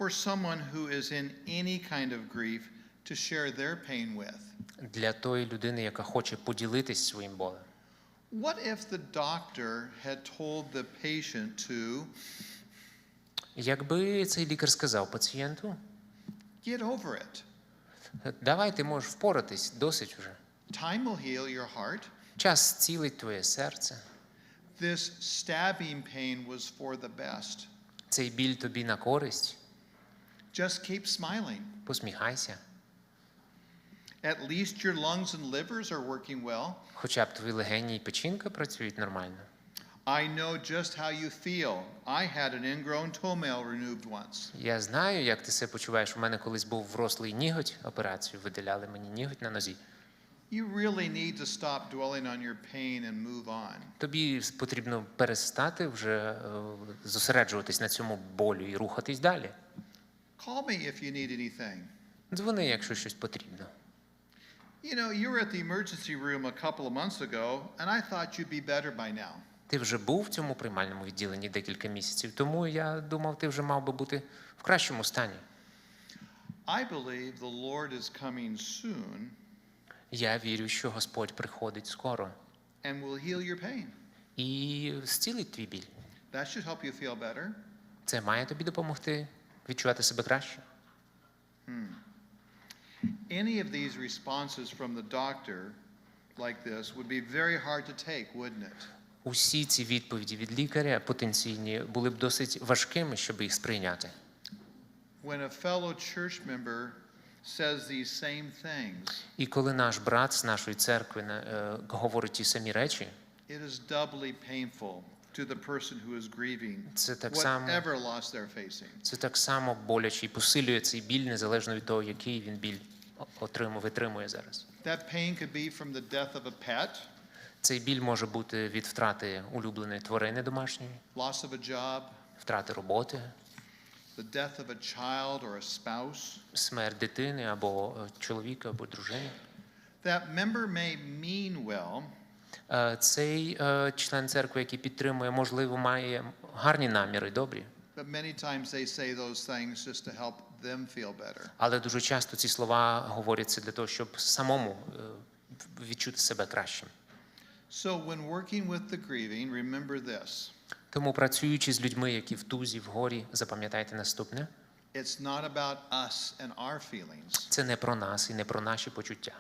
for someone who is in any kind of grief to share their pain with? для тої людини, яка хоче поділитись своїм болем? What if the doctor had told the patient to Якби цей лікар сказав пацієнту, Get over it. Давай, ти можеш впоратись, досить вже. Time will heal your heart. Час зцілить твоє серце. This stabbing pain was for the best. Цей біль тобі на користь. Just keep smiling. Посміхайся. At least your lungs and livers are working well. Хоча б твої легені і печінка працюють нормально. I know just how you feel. I had an ingrown toenail removed once. Я знаю, як ти себе почуваєш. У мене колись був врослий ніготь, операцію видаляли мені ніготь на нозі. You really need to stop dwelling on your pain and move on. Тобі потрібно перестати вже зосереджуватись на цьому болю і рухатись далі. Call me if you need anything. Дзвони, якщо щось потрібно. You know, you were at the emergency room a couple of months ago, and I thought you'd be better by now. Ти вже був в цьому приймальному відділенні декілька місяців, тому я думав, ти вже мав би бути в кращому стані. I believe the Lord is coming soon Я вірю, що Господь приходить скоро and will heal your pain. і зцілить твій біль. That should help you feel better. Це має тобі допомогти відчувати себе краще. Any of these responses from the doctor like this would be very hard to take, wouldn't it? Усі ці відповіді від лікаря потенційні були б досить важкими, щоб їх сприйняти. When a fellow church member says these same things, І коли наш брат з нашої церкви говорить ті самі речі, it is doubly painful to the person who is grieving Це так само- whatever loss they're facing. це так само боляче і посилює цей біль, незалежно від того, який він біль витримує зараз. That pain could be from the death of a pet, Цей біль може бути від втрати улюбленої тварини домашньої, loss of a job, втрати роботи, the death of a child or a spouse. смерть дитини або чоловіка, або дружини. That member may mean well, Цей член церкви, який підтримує, можливо, має гарні наміри, добрі. but many times they say those things just to help them feel better. Але дуже часто ці слова говоряться для того, щоб самому відчути себе кращим. So when working with the grieving, remember this. Тому, працюючи з людьми, які в тузі, в горі, запам'ятайте наступне. It's not about us and our feelings. Це не про нас і не про наші почуття.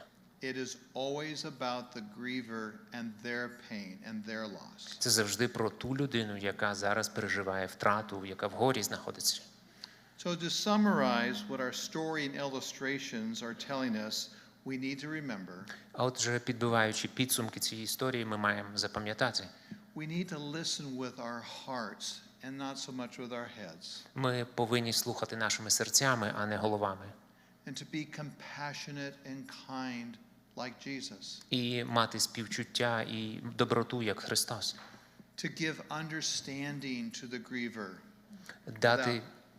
It is always about the griever and their pain and their loss. Це завжди про ту людину, яка зараз переживає втрату, яка в горі знаходиться. So to summarize what our story and illustrations are telling us, we need to remember. А отже, підбиваючи підсумки цієї історії, ми маємо запам'ятати. We need to listen with our hearts and not so much with our heads. Ми повинні слухати нашими серцями, а не головами. And to be compassionate and kind like Jesus. І мати співчуття і доброту, як Христос. To give understanding to the griever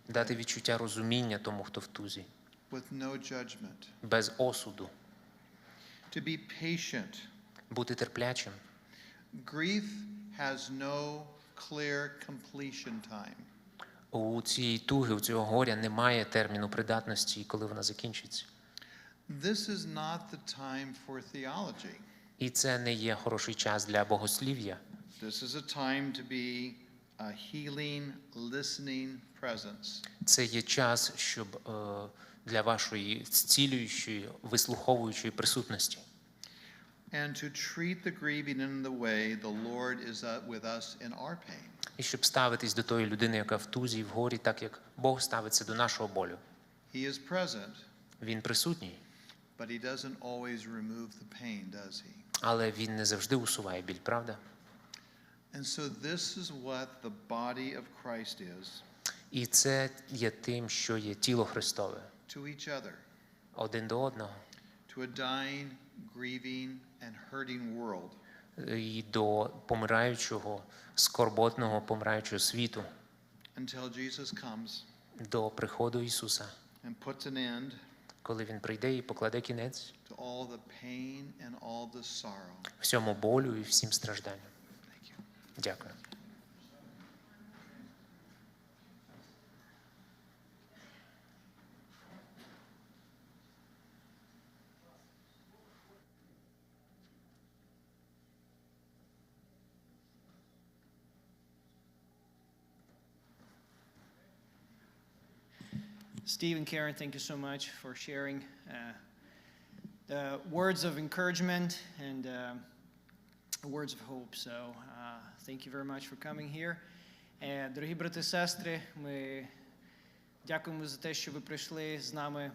Дати відчуття розуміння тому, хто в тузі. with no judgment. Без осуду. To be patient. Бути терплячим. Grief has no clear completion time. У цієї туги, у цього горя немає терміну придатності, коли вона закінчиться. This is not the time for theology. І це не є хороший час для богослів'я. This is a time to be a healing, listening presence. Це є час, щоб для вашої зцілюючої, вислуховуючої присутності. And to treat the grieving in the way the Lord is with us in our pain. І щоб ставитись до тої людини, яка в тузі і в горі, так як Бог ставиться до нашого болю. He is present, Він присутній, but he doesn't always remove the pain, does he? але він не завжди усуває біль, правда? And so this is what the body of Christ is І це є тим, що є тіло Христове. to each other, Один до одного. to a dying, grieving, and hurting world. І до помираючого, скорботного помираючого світу. Until Jesus comes До приходу Ісуса. and puts an end Коли Він прийде і покладе кінець to all the pain and all the sorrow. всьому болю і всім стражданням. Thank you. Дякую. Steve and Karen, thank you so much for sharing the words of encouragement and words of hope. So thank you very much for coming here. Дорогі брати і сестри, ми дякуємо за те, що ви прийшли з нами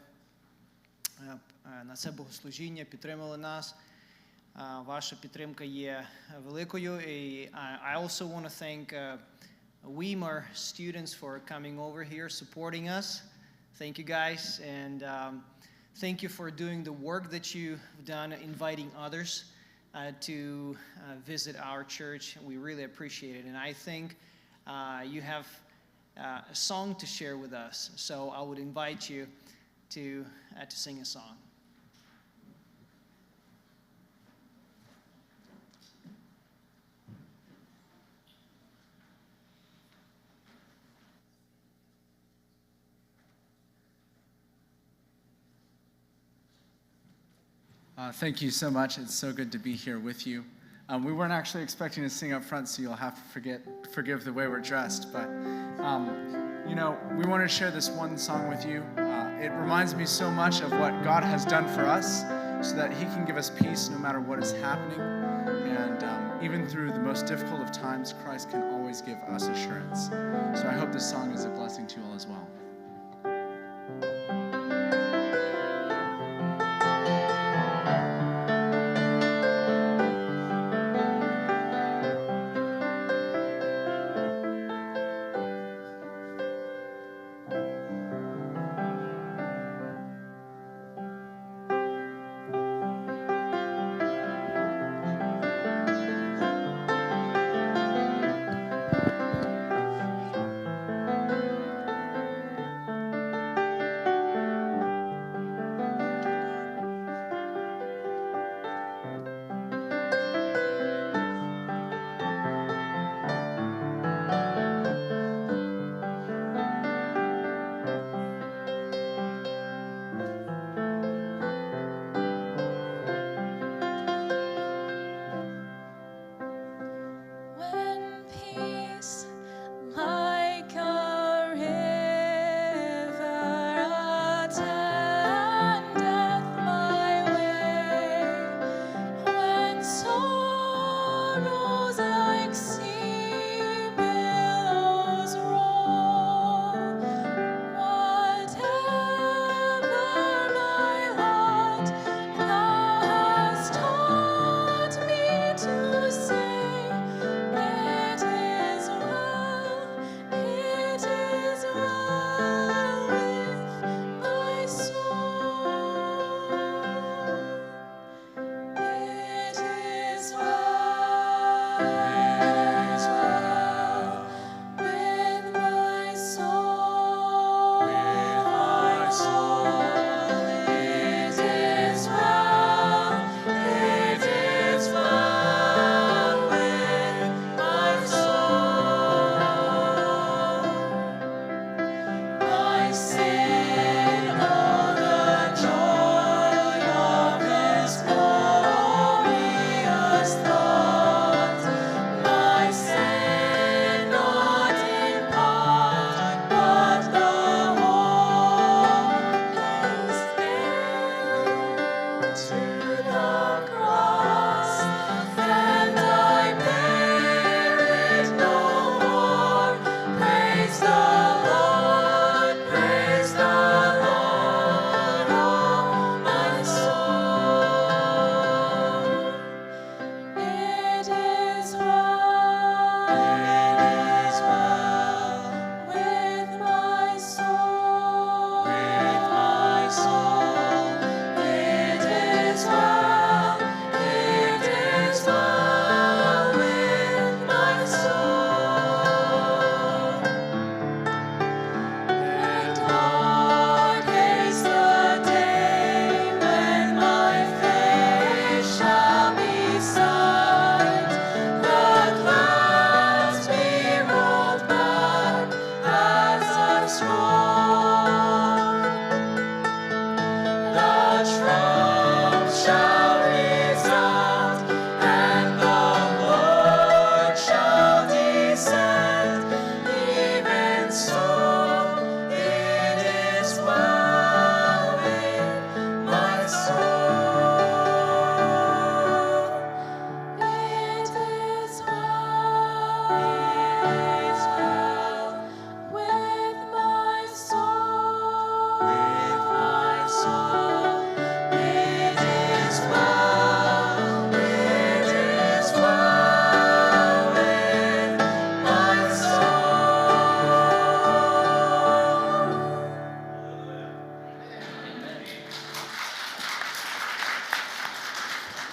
на це богослужіння, підтримали нас. Ваша підтримка є великою. І I also want to thank Weimar students for coming over here, supporting us. Thank you guys, and thank you for doing the work that you've done, inviting others to visit our church. We really appreciate it, and I think you have a song to share with us, so I would invite you to sing a song. Thank you so much. It's so good to be here with you. We weren't actually expecting to sing up front, so you'll have to forgive the way we're dressed. But, we want to share this one song with you. It reminds me so much of what God has done for us so that He can give us peace no matter what is happening. And even through the most difficult of times, Christ can always give us assurance. So I hope this song is a blessing to you all as well.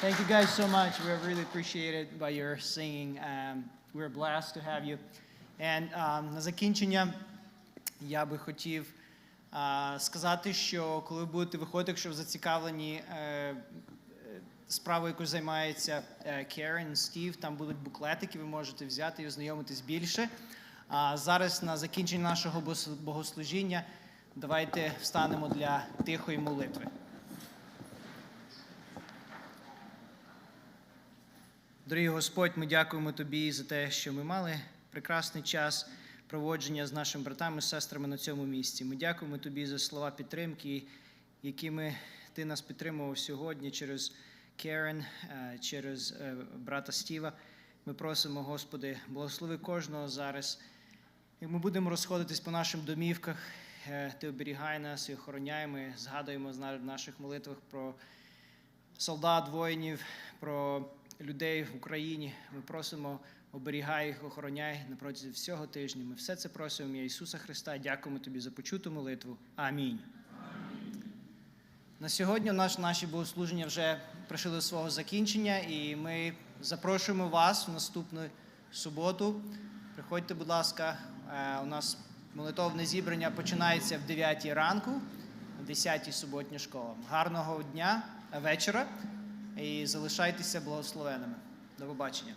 Thank you guys so much. We're really appreciated by your singing. We're blessed to have you. And на закінчення я би хотів сказати, що коли ви будете виходити, якщо ви зацікавлені справою, якою займається Карен, Стів, там будуть буклетики, ви можете взяти і ознайомитись більше. А зараз на закінчення нашого богослужіння давайте встанемо для тихої молитви. Дорогий Господь, ми дякуємо Тобі за те, що ми мали прекрасний час проводження з нашими братами і сестрами на цьому місці. Ми дякуємо Тобі за слова підтримки, якими Ти нас підтримував сьогодні через Карен, через брата Стіва. Ми просимо, Господи, благослови кожного зараз. Як ми будемо розходитись по нашим домівках, Ти оберігай нас і охороняй. Ми згадуємо в наших молитвах про солдат, воїнів, про людей в Україні. Ми просимо, оберігай їх, охороняй на протязі всього тижня. Ми все це просимо в ім'я Ісуса Христа. Дякуємо Тобі за почуту молитву. Амінь. На сьогодні наші богослуження вже прийшли до свого закінчення, і ми запрошуємо вас в наступну суботу. Приходьте, будь ласка, у нас молитовне зібрання починається в 9 ранку, в 10-й суботня школа. Гарного дня, вечора, і залишайтеся благословеними. До побачення.